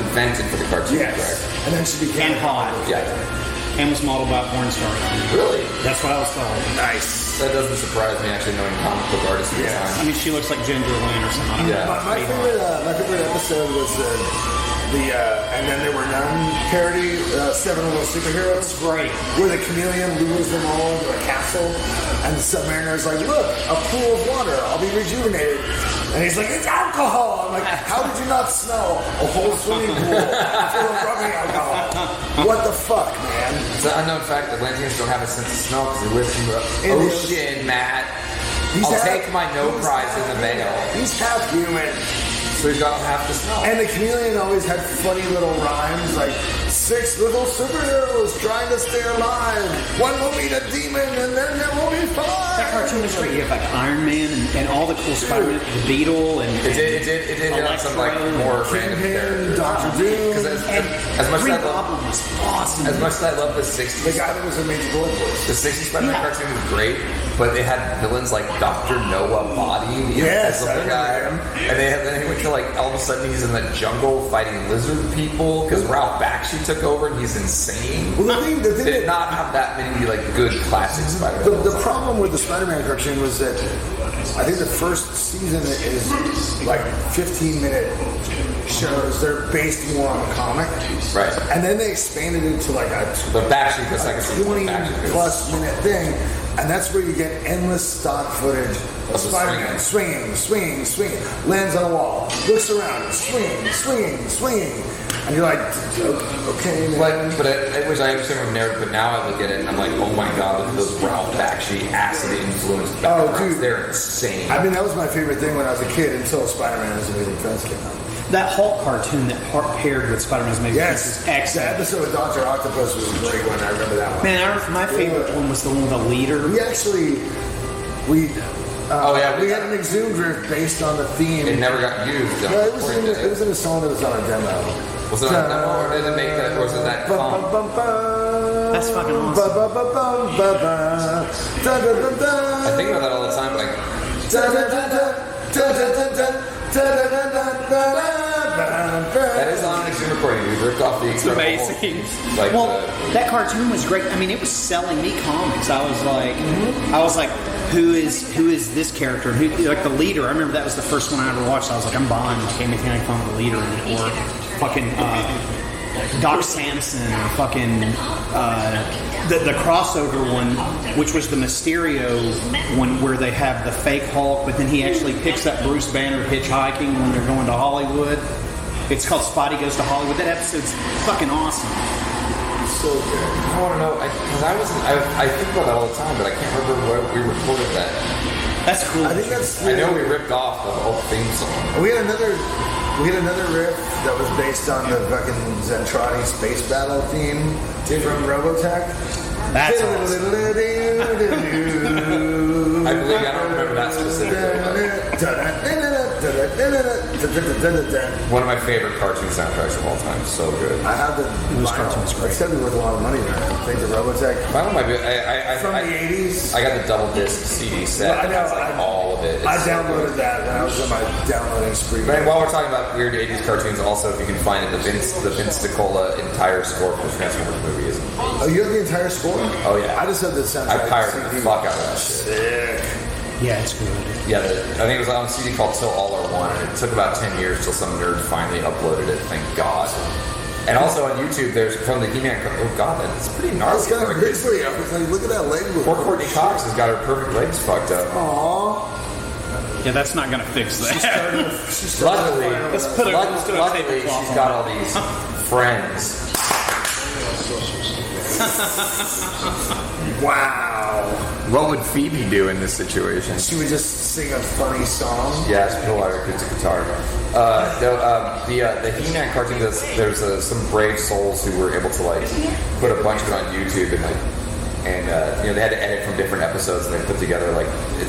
invented for the cartoon. Yes, and then she became hot. Yeah. And was modeled by a porn star. Really? That's what I was told. Nice. That doesn't surprise me, actually, knowing comic book artists at the time. I mean, she looks like Ginger Lynn or something. Yeah. My favorite episode was the And Then There Were None parody, Seven Little Superheroes. It's great. Where the chameleon lures them all into a castle, and the submariner's like, look, a pool of water, I'll be rejuvenated. And he's like, it's alcohol! I'm like, how did you not smell a whole swimming pool full of rubbing alcohol? What the fuck, man? It's an unknown fact that Atlanteans don't have a sense of smell because they live in the ocean, Matt. I'll take my no prize in the mail. He's half human. So he's got half the smell. And the chameleon always had funny little rhymes like, 6 little superheroes trying to stay alive. One will meet a demon and then there will be 5. That cartoon was great. You have like Iron Man and all the cool Spider-Man, the Beetle, and it did have some like more random characters. Dr. Doom. As much as I love, was awesome. As much as I love the 60s, the guy that was a major bullet boy. The 60s Spider-Man cartoon was great, but they had villains like Dr. Noah Body, yes, as the guy, and then he went to like all of a sudden he's in the jungle fighting lizard people because Ralph Bakshi took over and he's insane. Well, the thing did not have that many like good classic Spider-Man. The problem with the Spider-Man cartoon was that I think the first season is like 15-minute shows. They're based more on the comic, right? And then they expanded it to like a 20-plus minute thing, and that's where you get endless stock footage of Spider-Man swinging, lands on a wall, looks around, swinging. And you're like, okay, man. But it was, I understand from narrative, but now I look at it and I'm like, oh my god, look at those Ralph Bakshi acid-influenced backgrounds. Oh, dude. They're insane. I mean, that was my favorite thing when I was a kid until Spider-Man as Amazing Friends came out. That Hulk cartoon that paired with Spider-Man's Amazing Friends is excellent. The episode with Dr. Octopus was a great one. I remember that one. Man, my favorite one was the one with the leader. We had an Exhumed riff based on the theme. It never got used. No, it was in a song that was on a demo. Was it on a demo, or did it make that, or was it that song? That's fucking awesome. I think about that all the time, like. That is on an Exhumed recording. We ripped off the Incredible amazing. That cartoon was great. I mean, it was selling me comics. I was like, who is this character? Who, like the leader? I remember that was the first one I ever watched. I was like, I'm buying like anything I can find the leader in it, or fucking Doc Samson, or fucking the crossover one, which was the Mysterio one, where they have the fake Hulk, but then he actually picks up Bruce Banner hitchhiking when they're going to Hollywood. It's called Spidey Goes to Hollywood. That episode's fucking awesome. So good. I want to know, I think about that all the time, but I can't remember where we recorded that. That's cool. I know we ripped off the whole theme song. We had another riff that was based on the fucking Zentradi space battle theme from Robotech. That's awesome. I believe I don't remember that specifically. One of my favorite cartoon soundtracks of all time. So good. I have the cartoons great. It's going to be worth a lot of money now. I think the Robotech. Mine might be. From the 80s. I got the double disc CD set. Well, I know, has like all of it. I downloaded that when I was on my downloading spree. Man, while we're talking about weird 80s cartoons, also if you can find it, the Vince DiCola entire score for the Transformers movie is amazing. Oh, you have the entire score? Oh yeah. I just have the soundtrack. I pirated the fuck out of that shit. Sick. Yeah, it's good. Yeah, I think it was on a CD called Till All Are One, and it took about 10 years till some nerd finally uploaded it, thank God. And also on YouTube, there's from the He-Man. Oh God, that's pretty gnarly. It's kind of grizzly. I was like, look at that leg. Poor Courtney Cox has got her perfect legs fucked up. Aww. Yeah, that's not going to fix that. Luckily, luckily she's got all these friends. Wow. What would Phoebe do in this situation? She would just sing a funny song. Yeah, it's cool. I could guitar. The He-Man cartoon. There's some brave souls who were able to like put a bunch of it on YouTube and they had to edit from different episodes and they put together like the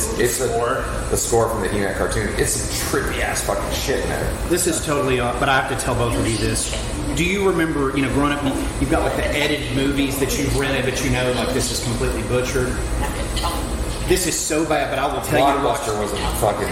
score from the He-Man cartoon. It's some trippy ass fucking shit in there. This is totally off, but I have to tell both of you this. Do you remember, growing up, you've got like the edited movies that you've rented, but like this is completely butchered? This is so bad, but I will tell you. Blockbuster wasn't fucking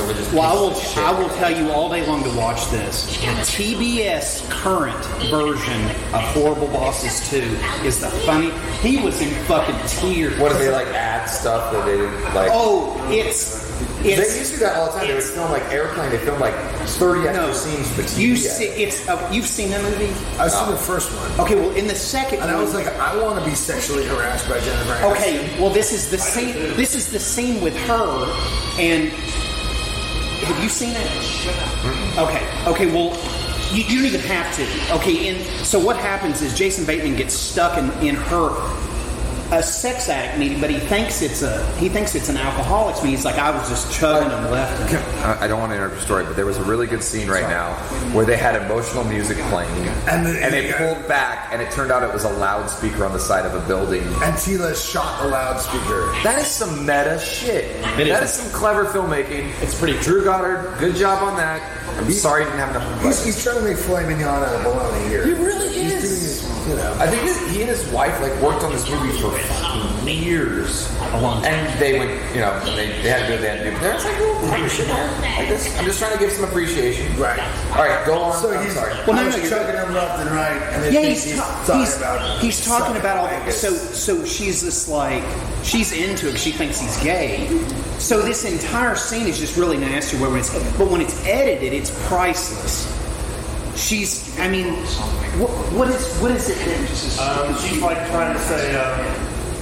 religious. Well, I will tell you all day long to watch this. The TBS current version of Horrible Bosses 2 is the funny. He was in fucking tears. What, do they like add stuff that they didn't like? Oh, it's they used to do that all the time. They would film like Airplane. They filmed like 30 extra scenes for TBS. You've seen that movie? I've seen the first one. Okay, well, in the second one, I was like, I want to be sexually harassed by Jennifer Aniston. Okay, well, this is the same. This is the scene with her, and have you seen it? Okay. Well, you don't even have to. Okay, so what happens is Jason Bateman gets stuck in her a sex addict meeting, but he thinks it's an alcoholics meeting. He's like, I was just chugging and left him. I don't want to interrupt the story, but there was a really good scene right now where they had emotional music playing, and they pulled back, and it turned out it was a loudspeaker on the side of a building. And Tila shot the loudspeaker. That is some meta shit. That is some clever filmmaking. It's pretty. Drew Goddard, good job on that. I'm sorry he didn't have enough. He's trying to make filet mignon out of bologna here. He really is. He's doing his, I think he and his wife worked on this movie for years. A long time. And they would, they had to do what they had to do. But it's like, oh, shit, man. Like this. I'm just trying to give some appreciation. Right. All right, go on. So he's sorry. Well, he's chugging them left and right. And he's talking about all that. So she's just like, she's into it. She thinks he's gay. So this entire scene is just really nasty. But when it's edited, it's priceless. What is it then? She's like trying to say,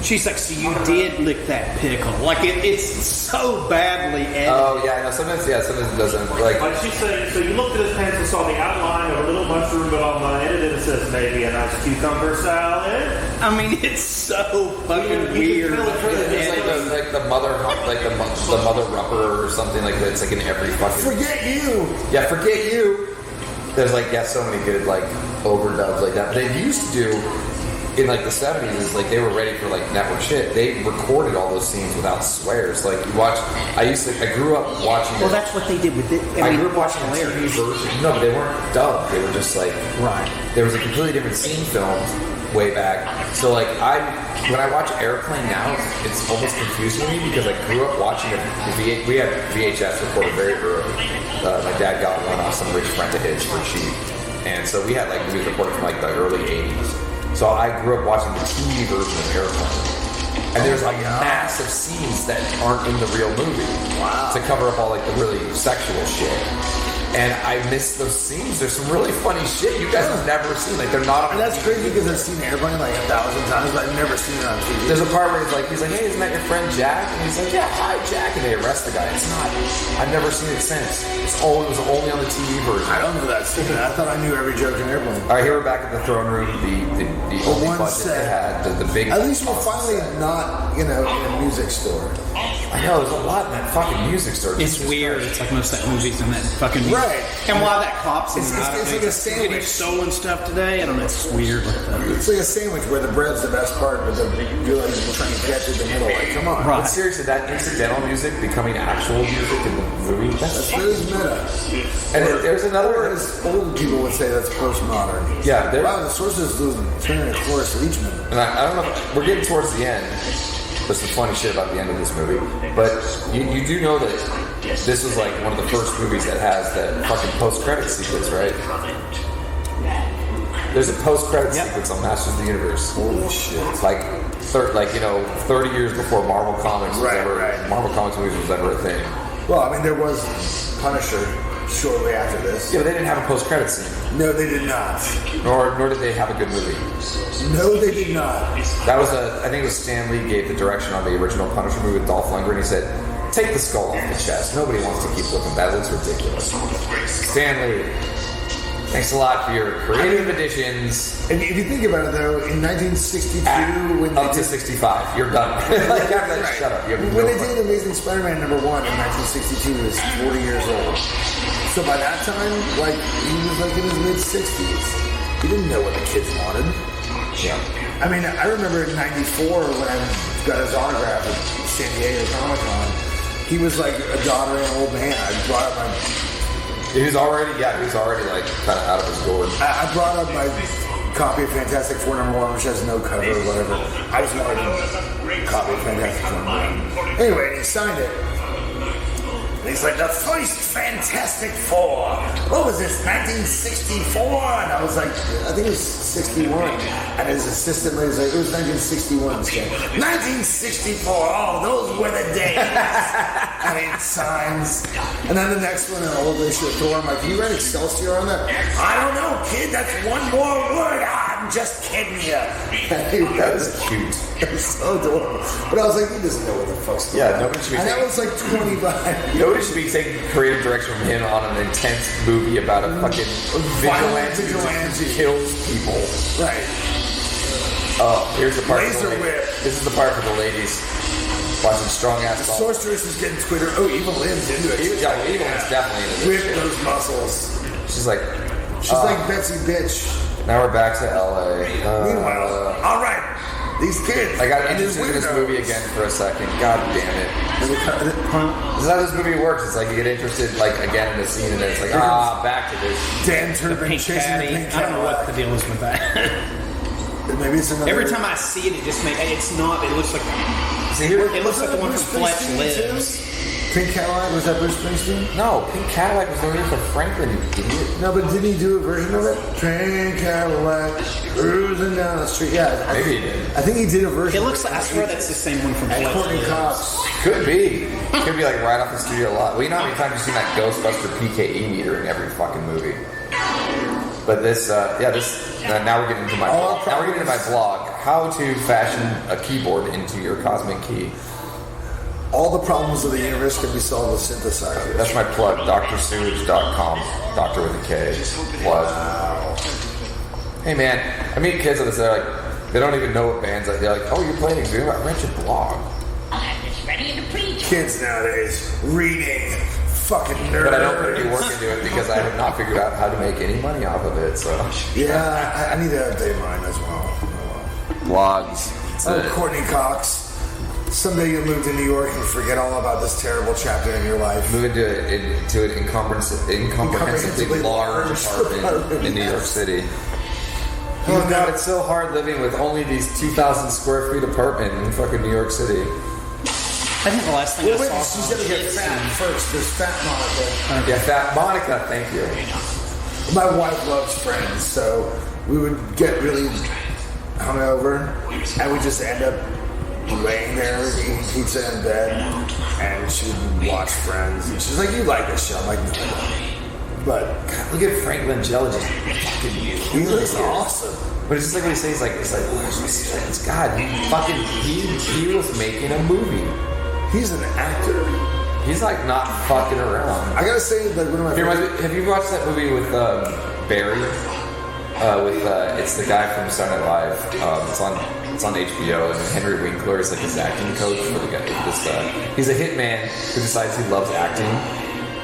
she's like, so you did lick that pickle. Like, it's so badly edited. Oh, yeah, I know. Sometimes it doesn't. Like she said, so you looked at his pants and saw the outline of a little mushroom, but on the edit it says maybe a nice cucumber salad. I mean, it's so fucking weird. It's like the mother rupper or something like that. It's like in every fucking. Forget you. Yeah, forget you. There's so many good overdubs like that. They used to do in the 70s is they were ready for network shit. They recorded all those scenes without swears. Like you watch, I grew up watching. Well, that's what they did with it. I grew up watching a TV version. No, but they weren't dubbed. They were just right. There was a completely different scene filmed way back. So when I watch Airplane now, it's almost confusing me because I grew up watching it. We had VHS recorder very early. My dad got one off some rich friend of his for cheap, and so we had movies recorded from the early '80s. So I grew up watching the TV version of Airplane, and there's massive scenes that aren't in the real movie to cover up all the really sexual shit. And I miss those scenes. There's some really funny shit you guys have never seen. They're not on. And that's crazy because I've seen Airplane 1,000 times, but I've never seen it on TV. There's a part where he's like, hey, isn't that your friend Jack? And he's like, yeah, hi, Jack. And they arrest the guy. It's not. I've never seen it since. It was only on the TV version. I don't know that scene. I thought I knew every joke in Airplane. All right, here we're back at the throne room. The only budget they had. The big. At least we're finally not, in a music store. I know, there's a lot in that fucking music store. It's weird. It's like most of that movies in that fucking music Right. And why that cop's It's like a sandwich. Getting stolen stuff today. I don't know. It's weird. It's like a sandwich where the bread's the best part, but you're like trying to get to the middle. Like, come on. But seriously, that incidental music becoming actual music in the movie, that's meta. And there's another... As older people would say, that's postmodern. Yeah. Wow, the sources losing turning to Cloris Leachman. And I don't know, we're getting towards the end. There's some funny shit about the end of this movie. But you do know that this was like one of the first movies that has that fucking post-credit sequence, right? There's a post-credit sequence on Masters of the Universe. Holy shit. Like 30 years before Marvel Comics was Marvel Comics movies was ever a thing. Well, I mean, there was Punisher shortly after this. Yeah, but they didn't have a post-credit scene. No, they did not. Nor did they have a good movie. No, they did not. That was I think it was Stan Lee gave the direction on the original Punisher movie with Dolph Lundgren. He said, take the skull off the chest. Nobody wants to keep looking. That looks ridiculous. Stan Lee, thanks a lot for your creative additions. And if you think about it, though, in 1962, up to 65, you're done. Like, shut up. When they did Amazing Spider-Man #1 in 1962, he was 40 years old. So by that time, like, he was like in his mid-60s. He didn't know what the kids wanted. Yeah. I mean, I remember in '94 when I got his autograph at San Diego Comic-Con, he was like a daughter and an old man. I brought up my... He was already like kind of out of his gourd. I brought up my copy of Fantastic Four #1, which has no cover or whatever. I just wanted a copy of Fantastic Four #1. Anyway, he signed it. And he's like, the first Fantastic Four. What was this, 1964? And I was like, I think it was 61. And his assistant was like, it was 1961. 1964, oh, those were the days. And he signs. And then the next one, an old issue of Thor, I'm like, can you write Excelsior on that? I don't know, kid, that's one more word. I'm just kidding you. That was cute. It was so adorable. But I was like, he doesn't know what the fuck's going on. Yeah, nobody should be and that was like 25. Nobody should be taking creative direction from him on an intense movie about a fucking vigilante who kills people. Right. Oh, here's the part. Laser whip. This is the part for the ladies watching strong ass. The sorceress is getting Twitter. Oh, Evil Lynn's into it. Yeah, Evil Lynn's definitely into it. Whip those muscles. She's like Betsy Bitch. Now we're back to LA. Meanwhile, all right, these kids. I got interested in this movie again for a second. God damn it. This is how this movie works. It's like you get interested again in a scene and then it's like, back to this. Dan Turpin chasing the pink I don't know what the deal is with that. Maybe it's another... Every time I see it, it just makes... It's not... It looks like... It looks like the one from Fletch Lives. Pink Cadillac, was that Bruce Springsteen? No, Pink Cadillac was the for Franklin, you idiot. No, but didn't he do a version of it? Pink Cadillac, cruising down the street. Yeah, maybe he did. I think he did a version. It looks like... I swear that's the same one from Fletch Courtney Cox. Could be like right off the studio lot. Well, you know how many times you've seen that Ghostbuster PKE meter in every fucking movie. But this, now we're getting into my blog. Now we're getting into my blog. How to fashion a keyboard into your cosmic key. All the problems of the universe can be solved with synthesizers. That's my plug, drsewage.com. Doctor with a K. Plug. Wow. Hey man, I meet kids on this, they're like, they don't even know what bands are. They're like, oh, you're playing a video? I read your blog. I'll have this ready in the preach. Kids nowadays, reading. Fucking nerds. But I don't put any work into it because I have not figured out how to make any money off of it, so. Yeah, I need to update mine as well. Blogs. Courtney Cox. Someday you'll move to New York and forget all about this terrible chapter in your life. Move into an incomprehensibly large apartment in New York City. Oh God, it's so hard living with only these 2,000 square feet apartment in fucking New York City. I think the last thing I saw... She's going to get fat first. There's Fat Monica. Yeah, Fat Monica, thank you. My wife loves Friends, so we would get really hungover, and we just end up laying there eating pizza in bed, and she'd watch Friends, and she's like, you like this show? I'm like, no, I don't. But God, look at Frank Langella just fucking he looks awesome. But it's just like what he says, it's like, it's God, he was making a movie. He's an actor. He's like not fucking around. I gotta say, like one of my favorite. Have you watched that movie with Barry? It's the guy from Saturday Night Live. It's on HBO, and Henry Winkler is like his acting coach for the guy. He's a hitman who decides he loves acting,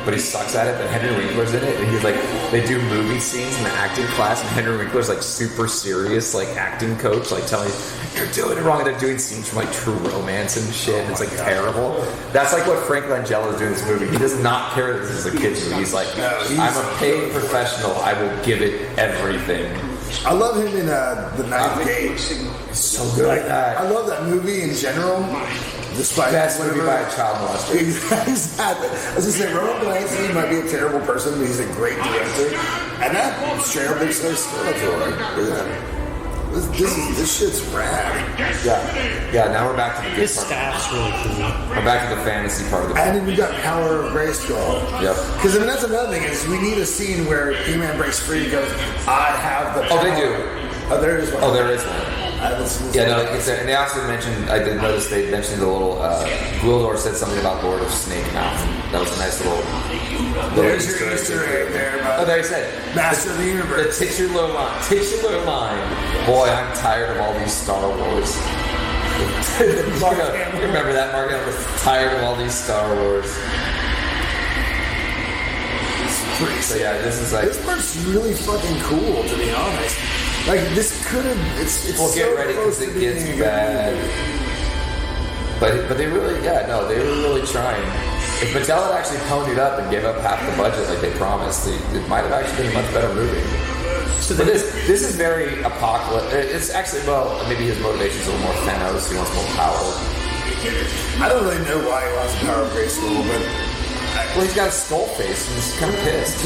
but he sucks at it. But Henry Winkler's in it, and he's like, they do movie scenes in the acting class, and Henry Winkler's like super serious, like acting coach, like telling you, you're doing it wrong, and they're doing scenes from like True Romance and shit, and it's like terrible. That's like what Frank Langella is doing in this movie. He does not care that this is a kid's movie. He's like, I'm a paid professional, I will give it everything. I love him in The Ninth Gate. He's so good at that. I love that movie in general. Despite best movie by a child molester. Exactly. I was just saying, Roman Polanski might be a terrible person, but he's a great director. And that straight up looks like Skeletor. This shit's rad. Yeah. Now we're back to the good His part. staff's really cool. We're back to the fantasy part of the And then we got Power of Grayskull. Yep. Because I mean, that's another thing is we need a scene where He-Man breaks free and goes, I have the power. Oh, they do. Oh, there is one. Oh, there is one. I haven't seen this. Yeah, no, it's there. And they also mentioned, I did notice they mentioned the little, Gwildor said something about Lord of Snake Mountain. That was a nice little There's your Easter egg there. Oh, there he said. Master of the Universe. The titular line. Boy, I'm tired of all these Star Wars. Margo, you remember that, Margo? I was tired of all these Star Wars. So yeah, this is like... This part's really fucking cool, to be honest. Like, this could have... It's well, so get ready, because it gets bad. But they really... Yeah, no, they were really trying. If Mattel had actually ponied up and gave up half the budget like they promised, it might have actually been a much better movie. So but this is very apocalyptic. It's actually, well, maybe his motivation's a little more Thanos. He wants more power. I don't really know why he wants the Power of Grayskull, but... Well, he's got a skull face, and he's kind of pissed.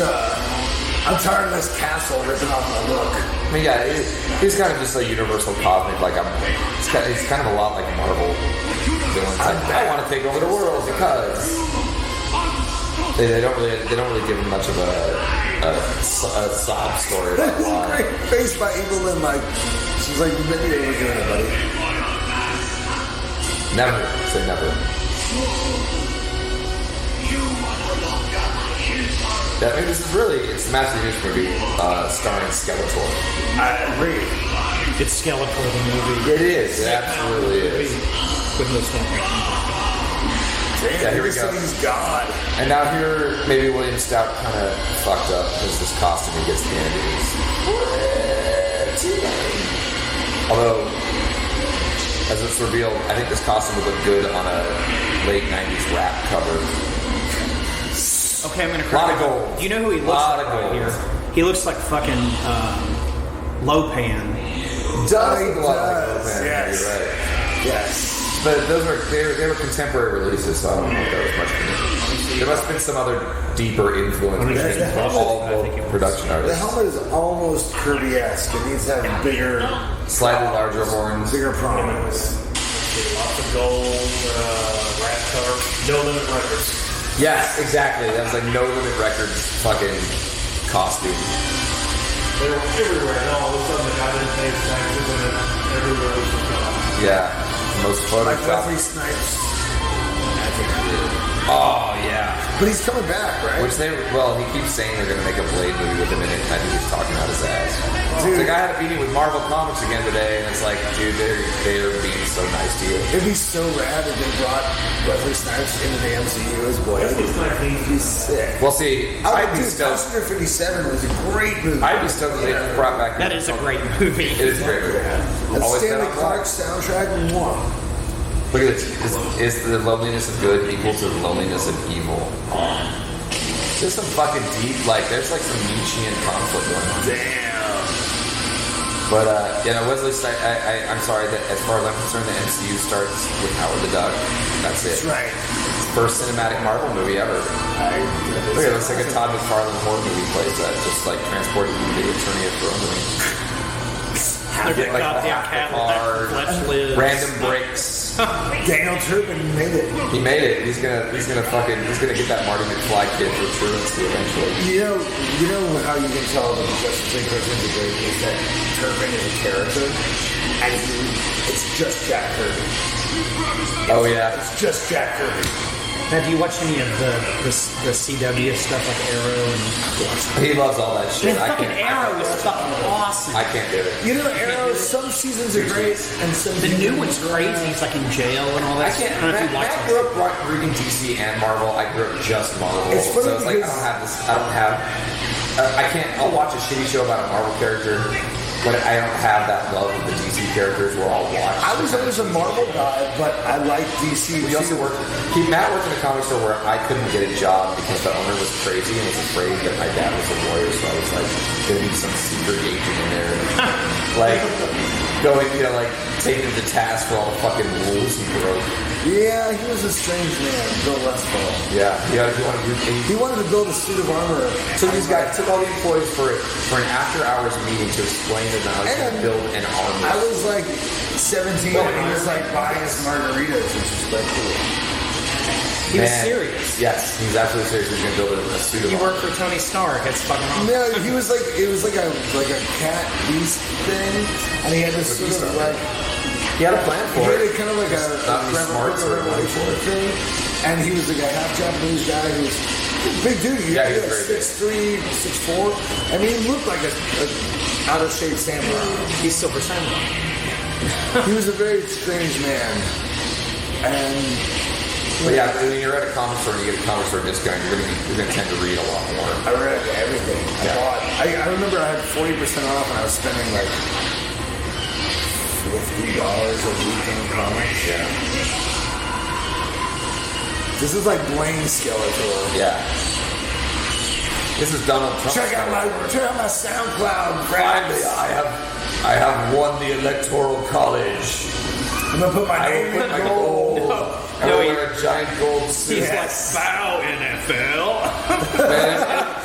I'm tired of this castle ripping off my look. I mean, yeah, he's kind of just a universal cosmic, like, he's kind of a lot like Marvel villains. Like, I want to take over the world because... They don't really give him much of a sob story about why. Great face by Evelyn, like, she's like, maybe they were doing it, buddy. Never. Say never. Yeah, I mean, this is really, it's a Master Universe movie starring Skeletor. I agree. It's Skeletor the movie. It is. It absolutely is. With no Skeletor. Yeah, here we go. He's God. And now here, maybe William Stout kind of fucked up because this costume he gets at the end is although, as it's revealed, I think this costume would look good on a late 90s rap cover. Okay, I'm gonna correct. A lot of gold. You know who he looks like right here? He looks like fucking Lopan. Does look like Lopan? Yes. You're right. Yes. But those they were contemporary releases, so I don't know if that was much for me. There must have been some other deeper influence from all production artists. The helmet is almost Kirby-esque. It needs to have bigger, slightly larger horns, bigger prongs. Lots of gold, rap cover, No Limit Records. Yes, exactly. That was like No Limit Records fucking costume. They were everywhere, and all of a sudden the guy didn't pay his taxes, and then everywhere was the cover. Yeah. Most Like Photoshopped. Wesley Snipes. Oh, yeah. But he's coming back, right? Which he keeps saying they're going to make a Blade movie with him in it. I think he's talking out his ass. Dude. It's like, I had a meeting with Marvel Comics again today, and it's like, dude, they're being so nice to you. It'd be so rad if they brought Wesley Snipes into the MCU as Blade. He's sick. Well, see, I'd be stoked. Passenger 57 was a great movie. I'd be stoked if they brought back... That is a great movie. It is a great movie. That's Stanley Clark's soundtrack. Look at this. Is the loneliness of good equal to the loneliness of evil? There's some fucking deep, there's like some Nietzschean conflict going on. Damn. But, Wesley Snipes, I'm sorry, that as far as I'm concerned, the MCU starts with Howard the Duck. That's it. That's right. First cinematic Marvel movie ever. Look at it, looks like a Todd McFarlane horror movie plays that, just like transported to the Attorney of Throne. Get like the random breaks. Daniel Turpin made it. He made it. He's gonna get that Marty McFly kid for truancy eventually. You know how you can tell that the Justice League cartoons are great is that Turpin is a character, and it's just Jack Kirby. Oh yeah, it's just Jack Kirby. Have you watched any of the CW stuff like Arrow and? He loves all that shit. Fucking Arrow is fucking awesome. I can't do it. You know, Arrow. Some seasons are great, and some. The new one's crazy. He's like in jail and all that. I can't. don't know if you watch I grew up reading DC and Marvel. I grew up just Marvel. It's funny so it's like I can't. I'll watch a shitty show about a Marvel character, but I don't have that love of the DC characters where I'll watch. I was always a Marvel guy, but I like DC. We also worked. Matt worked in a comic store where I couldn't get a job because the owner was crazy and was afraid that my dad was a lawyer, so I was like going to be some secret agent in there, like going, like taking him to task for all the fucking rules he broke. Yeah, he was a strange man, Bill Westphal. Yeah, he wanted to build a suit of armor. So these guys took all the employees for an after-hours meeting to explain to them how to build an armor. I was like 17, and he was like buying us margaritas, which was like cool. He was serious. Yes, he was absolutely serious. He was going to build a suit of armor. He worked for Tony Stark. That's fucking awesome. No, he was like, it was like a cat beast thing, and he had this sort of like. He had a plan for it. He had kind of like a revelation thing, and he was like a half Japanese guy who was a big dude. He was like 6'3", 6'4". I mean, he looked like a out of shape samurai. He's Silver Samurai. He was a very strange man, and. But yeah, when you're at a comic store and you get a comic store discount, you're gonna tend to read a lot more. I read everything. I remember I had 40% off, and I was spending like $50 a week on comics. Yeah. This is like Blaine Skeletor. Yeah. This is Donald Trump. Check out my SoundCloud. Finally, I have won the Electoral College. I'm gonna put my name in gold. I will wear a giant gold suit. He's like, bow NFL.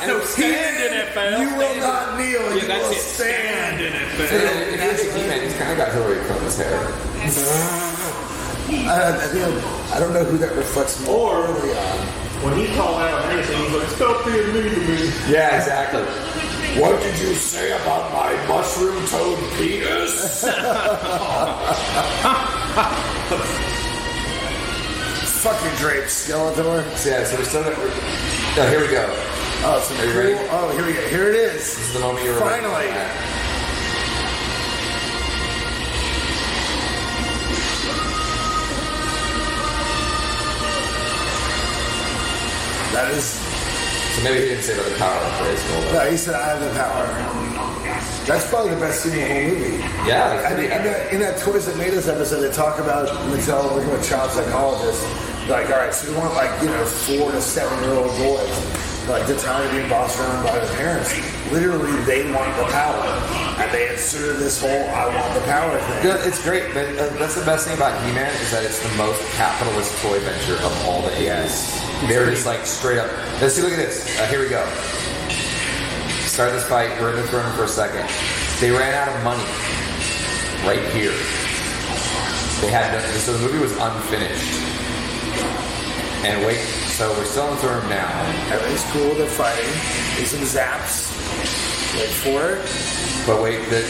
No, stand NFL. You will not kneel. You will stand NFL. If you He-Man, he's kind of got Hillary Clinton's hair. I don't know who that reflects more. Or when he called out Mason, he's like, stop being mean to me. Yeah, exactly. What did you say about my mushroom-toed penis? Fucking drapes, Skeletor. Yeah, so we're still at... Oh, here we go. Oh, so are you ready? Oh, here we go. Here it is. This is the moment you're finally. That is... So maybe he didn't say about the power of grace. No, he said, I have the power. That's probably the best scene in the whole movie. Yeah. In that Toys That Made Us episode, they talk about Mattel working with child psychologists. Like, all right, so we want 4 to 7-year-old boys. Like, they're tired of being bossed around by their parents. Literally, they want the power. And they inserted this whole I want the power thing. Yeah, it's great. But that's the best thing about He-Man is that it's the most capitalist toy venture of all the 80s. They're just like straight up. Let's see, look at this. Here we go. Start this fight. We're in the throne for a second. They ran out of money right here. They had so the movie was unfinished. And wait, so we're still in the throne now. Everything's cool. They're fighting. There's some zaps. Wait for it. But wait, the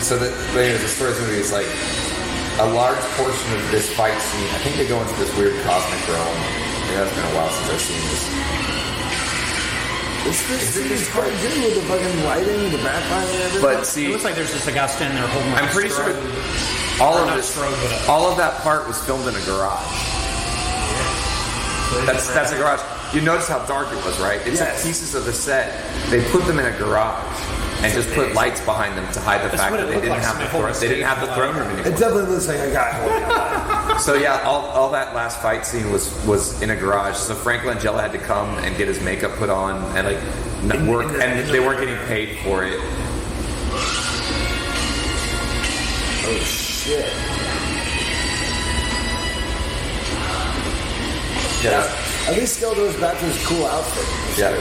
story of the movie is like a large portion of this fight scene. I think they go into this weird cosmic realm. It's been a while since I've seen this. This scene is quite good with the fucking lighting, the backlight, and everything. But see, it looks like there's just a guy standing there holding. I'm pretty sure all of that part was filmed in a garage. That's a garage. You notice how dark it was, right? It took pieces of the set. They put them in a garage and just put lights behind them to hide the fact that they didn't have the throne. They didn't have the throne room anymore. It definitely looks like a guy holding it. So yeah, all that last fight scene was in a garage. So Frank Langella had to come and get his makeup put on and work, and they weren't getting paid for it. Oh shit! Yeah. At least Skeletor's back to his cool outfit. Yeah.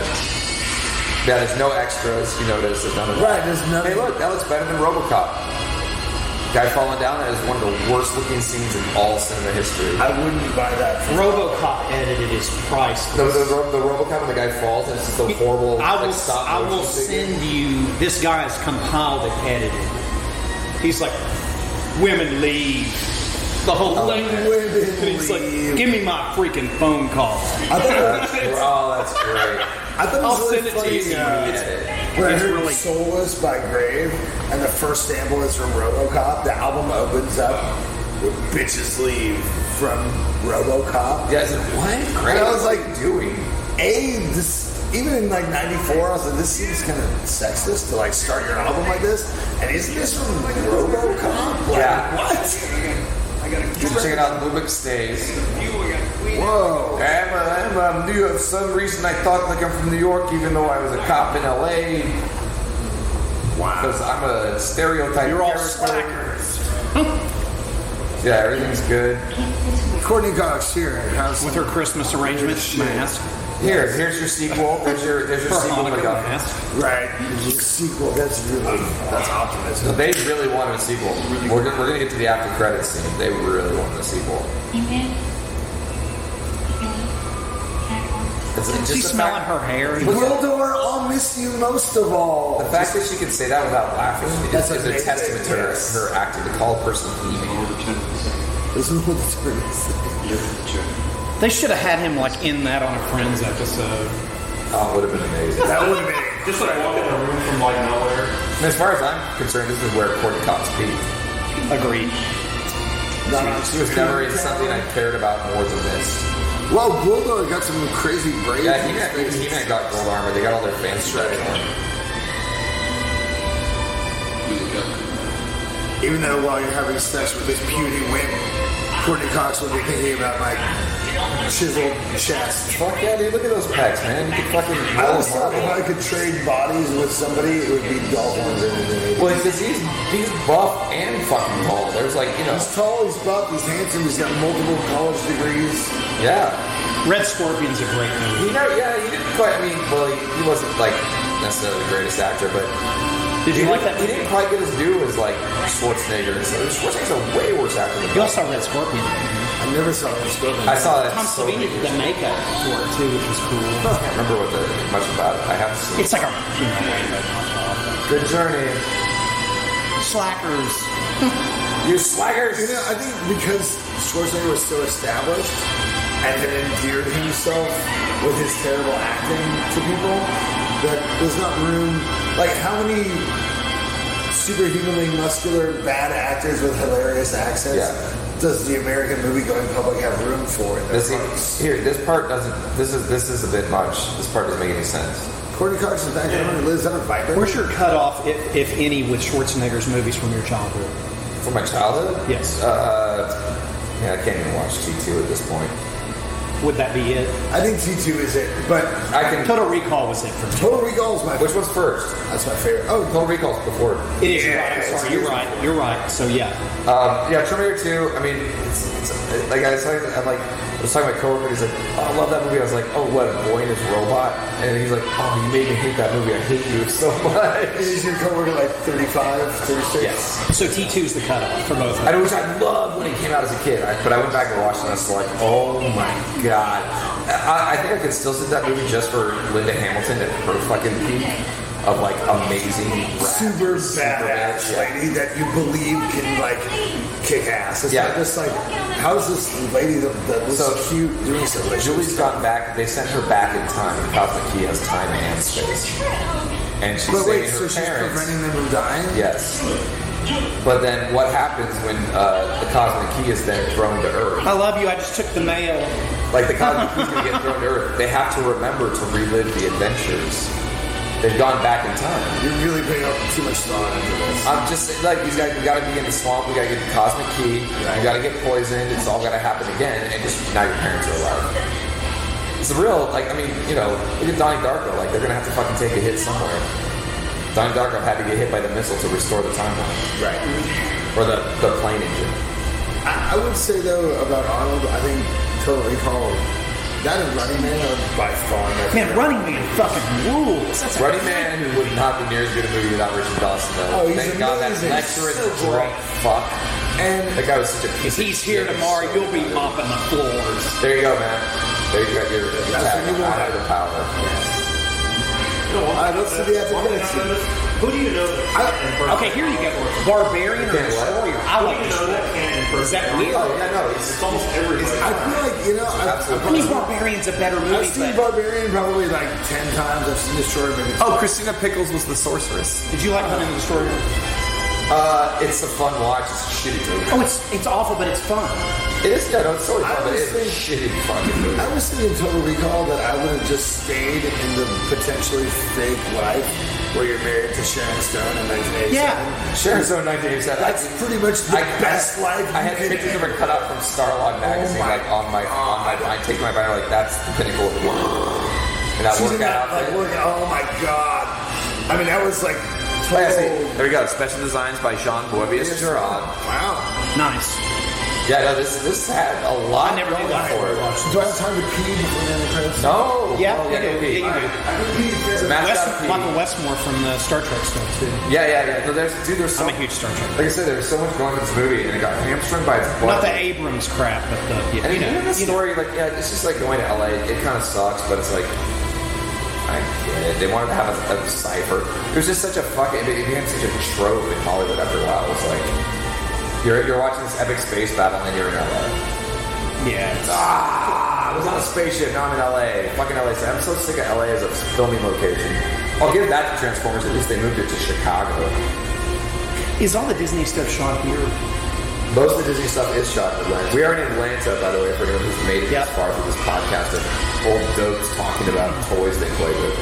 Yeah, there's no extras, you notice. There's none of that. Right, there's nothing. Hey, look, that looks better than RoboCop. Guy falling down, that is one of the worst looking scenes in all cinema history. I wouldn't buy that. RoboCop edited is priceless. The RoboCop and the guy falls, and it's just a horrible. I will send you. This guy has compiled and edited. He's like, women leave. The whole thing. And he's like, give me my freaking phone call. That's great. I thought I'll it was send really it to funny, you. when I It's heard really- Soulless by Grave, and the first sample is from RoboCop. The album opens up with "Bitches Leave" from RoboCop. Yeah, I said, what? Great. And I was like, what are you doing? Even in like '94, I was like, this seems kind of sexist to like start your album like this. And isn't this from RoboCop? Like, Yeah. What? Check it out, Lubbock Stays. Whoa. I'm new. For some reason, I thought like I'm from New York, even though I was a cop in LA. Wow. Because I'm a stereotype. You're all character. slackers. Yeah, everything's good. Courtney Cox here. With her Christmas arrangement mask. Here's your sequel. There's your Her sequel. Hanukkah MacGuffin. mask. Right. The sequel. That's optimism. So they really wanted a sequel. We're gonna get to the after credits scene. They really wanted a sequel. She's smelling her hair. Wildor, I'll miss you most of all. The fact that she can say that without laughing is a testament to her acting. To call a person He-Man. This is what the turn is. They should have had him like in that on a Friends episode. Oh, it would have been amazing. That would have been Just like walk in a room from like nowhere. And as far as I'm concerned, this is where Courtney Cox peaked. Agreed. She was never in something I cared about more than this. Well, Wildor got some crazy braids. Yeah, He-Man got gold armor. They got all their fans stripes on. Even though while you're having sex with this puny wimp, Courtney Cox will be thinking about like chiseled chest. Fuck yeah, dude! Look at those pecs, man. You could fucking. I always thought if I could trade bodies with somebody, it would be Dolph Lundgren. Well, because he's buff and fucking tall. There's like, you know. He's tall, he's buff, he's handsome, he's got multiple college degrees. Yeah. Red Scorpion's a great movie. He didn't quite. I mean, well, he wasn't like necessarily the greatest actor, but. Did you like that? He didn't quite get his due as like Schwarzenegger. So Schwarzenegger's a way worse actor than You also saw Red Scorpion. I never saw Red Scorpion. I saw that. Tom Savini did the makeup for it too, which was cool. I can't remember much about it. I haven't seen It's like a Good journey. Slackers. You slackers. You know, I think because Schwarzenegger was so established and had endeared himself with his terrible acting to people, that there's not room. Like, how many superhumanly muscular bad actors with hilarious accents does the American movie-going public have room for? This part doesn't. This is a bit much. This part doesn't make any sense. Courtney Cox is back home and lives on a vibrant. Where's your cutoff, if any, with Schwarzenegger's movies from your childhood? From my childhood? Yes. Yeah, I can't even watch T2 at this point. Would that be it? I think T2 is it, but I can. Total Recall was it for me. Total Recall is my. Which one's first? That's my favorite. Oh, Total Recall's before. It is. You're right. I'm sorry. You're right. So yeah. Terminator 2. I mean, it's like I was talking to my coworker. He's like, "Oh, I love that movie." I was like, "Oh, what? A boy and his robot?" And he's like, "Oh, you made me hate that movie. I hate you so much." Is your coworker like 35, 36? Yes. So T2 is the cutoff for both. Which I loved when it came out as a kid. But I went back and watched it and I was like, "Oh my god." I think I could still sit that movie just for Linda Hamilton at her fucking peak of like amazing super badass lady that you believe can like kick ass. It's not just like, how's this lady that was so cute doing something? Julie's gone back. They sent her back in time. The Cosmic Key has time and space, and she's saving her parents. She's preventing them from dying. Yes. But then what happens when the Cosmic Key is then thrown to Earth? I love you. I just took the mail. Like the Cosmic Key is going to get thrown to Earth. They have to remember to relive the adventures. They've gone back in time. You're really putting up too much thought into this. I'm just like, these guys, we got to be in the swamp. We got to get the Cosmic Key. We got to get poisoned. It's all got to happen again. And just now your parents are alive. It's real. Like, I mean, you know, look at Donnie Darko. Like, they're going to have to fucking take a hit somewhere. Donnie Darko had to get hit by the missile to restore the timeline. Right. Or the plane engine. I would say, though, about Arnold, I think Total Recall, that and Running Man are by far my favorite. Man, Running Man fucking rules. Running Man would not be near as good a movie without Richard Dawson, though. Oh, he's Thank God that lecturous drunk fuck. And that guy was such a piece of He's here tomorrow. You'll be mopping the floors. There you go, man. There you got your That's tag. what you want. I have the power. Let's see the after credits. Who do you know that Okay, here you go. Barbarian or Destroyer? I like Who do you know that can't Is that weird? Oh, yeah, no, it's almost everybody. I feel like, I mean, Barbarian's a better movie. I've seen Barbarian probably like 10 times. I've seen Destroyer maybe. Oh, Christina Pickles was the sorceress. Did you like Hunting the Destroyer? It's a fun watch. It's a shitty movie. Oh, it's awful, but it's fun. It is good. It's totally fun, but it's a shitty fucking movie. I was thinking Total Recall that I would have just stayed in the potentially fake life where you're married to Sharon Stone in 1987. Yeah. Sharon Stone 1987. That's pretty much the best life. I had pictures of her cut out from Starlog magazine, on my taking my bio, like that's the pinnacle of the world. And that workout outfit. Oh my god! I mean, that was like. Oh, yeah, see, there we go. Special designs by Jean Boibius Gerard. Wow. Nice. Yeah, no, this had a lot. I never going did that for it. Do I have time to pee before the end of the credits? No. Yeah, Oh, you do. pee. Yeah, you do. Michael Westmore from the Star Trek stuff too. Yeah. No, there's so, I'm a huge Star Trek. Like I said, there's so much going for this movie, and it got hamstrung by its Not butt. the Abrams crap, but the And even the story, like, yeah, it's just like going to LA. It kind of sucks, but it's like, I get it. They wanted to have a cipher. It was just such a fucking. It became such a trope in Hollywood after a while. It was like you're watching this epic space battle, and then you're in LA. Yeah. I was on a spaceship. Now I'm in LA. Fucking LA. I'm so sick of LA as a filming location. I'll give that to Transformers. At least they moved it to Chicago. Is all the Disney stuff shot here? Most of the Disney stuff is shot in Atlanta. We are in Atlanta, by the way, for anyone who's made it this far through this podcast of old dopes talking about toys they played with.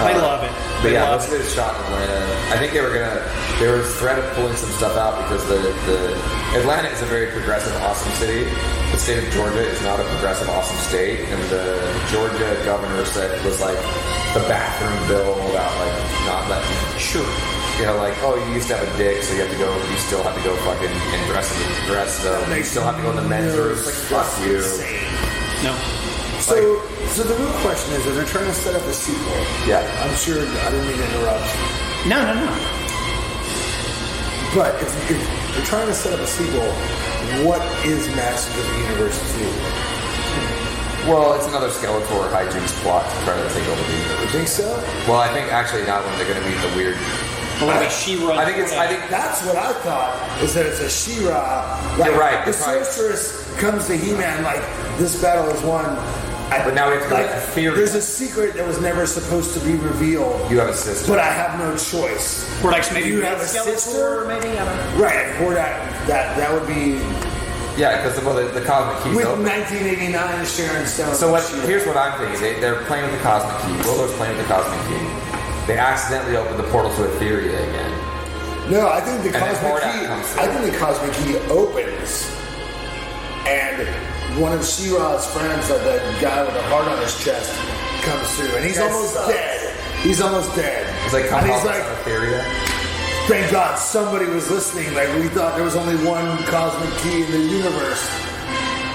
I love it. But yeah, most of it is shot in Atlanta. I think they were threat of pulling some stuff out because the Atlanta is a very progressive, awesome city. The state of Georgia is not a progressive, awesome state, and the Georgia governor said it was like the bathroom bill about like not letting. Sure. You know, like, oh, you used to have a dick, so you still have to go fucking and dress in the dress, you still have to go in the men's room. It's like, fuck you. No. So the real question is, they're trying to set up a sequel. Yeah. I'm sure, I didn't mean to interrupt. No. But if they're trying to set up a sequel, what is Masters of the Universe 2? Well, it's another Skeletor hijinks plot to try to take over the universe. You think so? Well, I think actually not when they're going to meet the weird. I think that's what I thought. Is that it's a She-Ra. Like, you're right. The sorceress comes to He-Man like this battle is won. But now we have to go to theory. There's a secret that was never supposed to be revealed. You have a sister, but I have no choice. Or like maybe you have a sister, maybe. I don't know. Right. Or that would be. Yeah, because the Cosmic Key. With 1989 Sharon Stone. So here's what I'm thinking. They're playing with the Cosmic Key. Willo's playing with the Cosmic Key. They accidentally opened the portal to Etheria again. No, I think the Cosmic Key opens, and one of She-Ra's friends, the guy with a heart on his chest, comes through, and he's almost dead. He's almost dead. He's like, and he's like, Etheria. Thank God somebody was listening. Like, we thought there was only one Cosmic Key in the universe.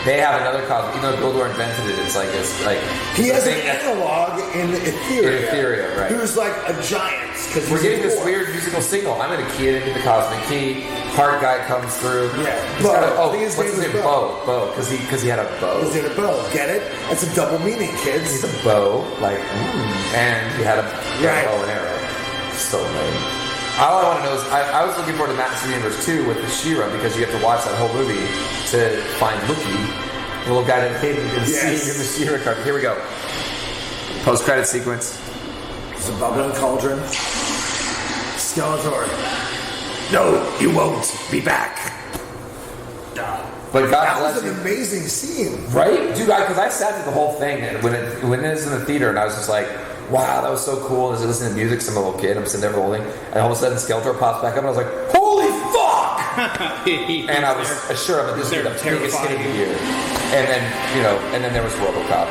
They have another cosmic. Even though Dumbledore invented it, it's like he has an analog in Etheria, right? Who's like a giant. Because we're getting this weird musical signal. I'm going to key it into the Cosmic Key. Heart guy comes through. Yeah, what's his name? Bo. Because he had a bow. Because he had a bow. Get it? It's a double meaning, kids. He's a bow, and he had a bow and arrow. So lame. All I want to know is, I was looking forward to Masters of the Universe 2 with the She-Ra because you have to watch that whole movie to find Wookiee, the little guy that hid and seeing in the She-Ra card. Here we go. Post-credit sequence. It's a bubbling cauldron. Skeletor. No, you won't be back. But that was an amazing scene, right, dude? Because I sat through the whole thing when it was in the theater, and I was just like, "Wow, that was so cool!" And I was listening to music, some little kid. I'm sitting there for the whole thing, and all of a sudden, Skeletor pops back up, and I was like, "Holy fuck!" And I was sure of it. This is the biggest hit of the year. And then there was RoboCop.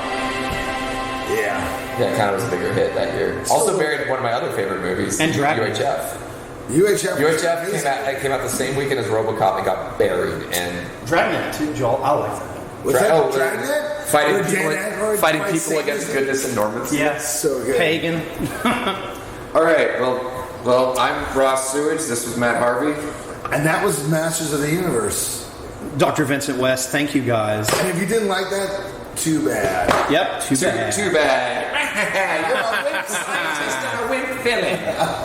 Yeah, it kind of was a bigger hit that year. Also buried one of my other favorite movies, and UHF. UHF came out the same weekend as RoboCop and got buried. And Dragnet too, Joel. I like that. Was that Dragnet? Fighting people against goodness and Normans. Yes, so good. Pagan. All right, well, I'm Ross Sewage. This was Matt Harvey, and that was Masters of the Universe. Dr. Vincent West. Thank you, guys. And if you didn't like that, too bad. Yep, too bad. Too bad. You're a wimp scientist and a wimp villain.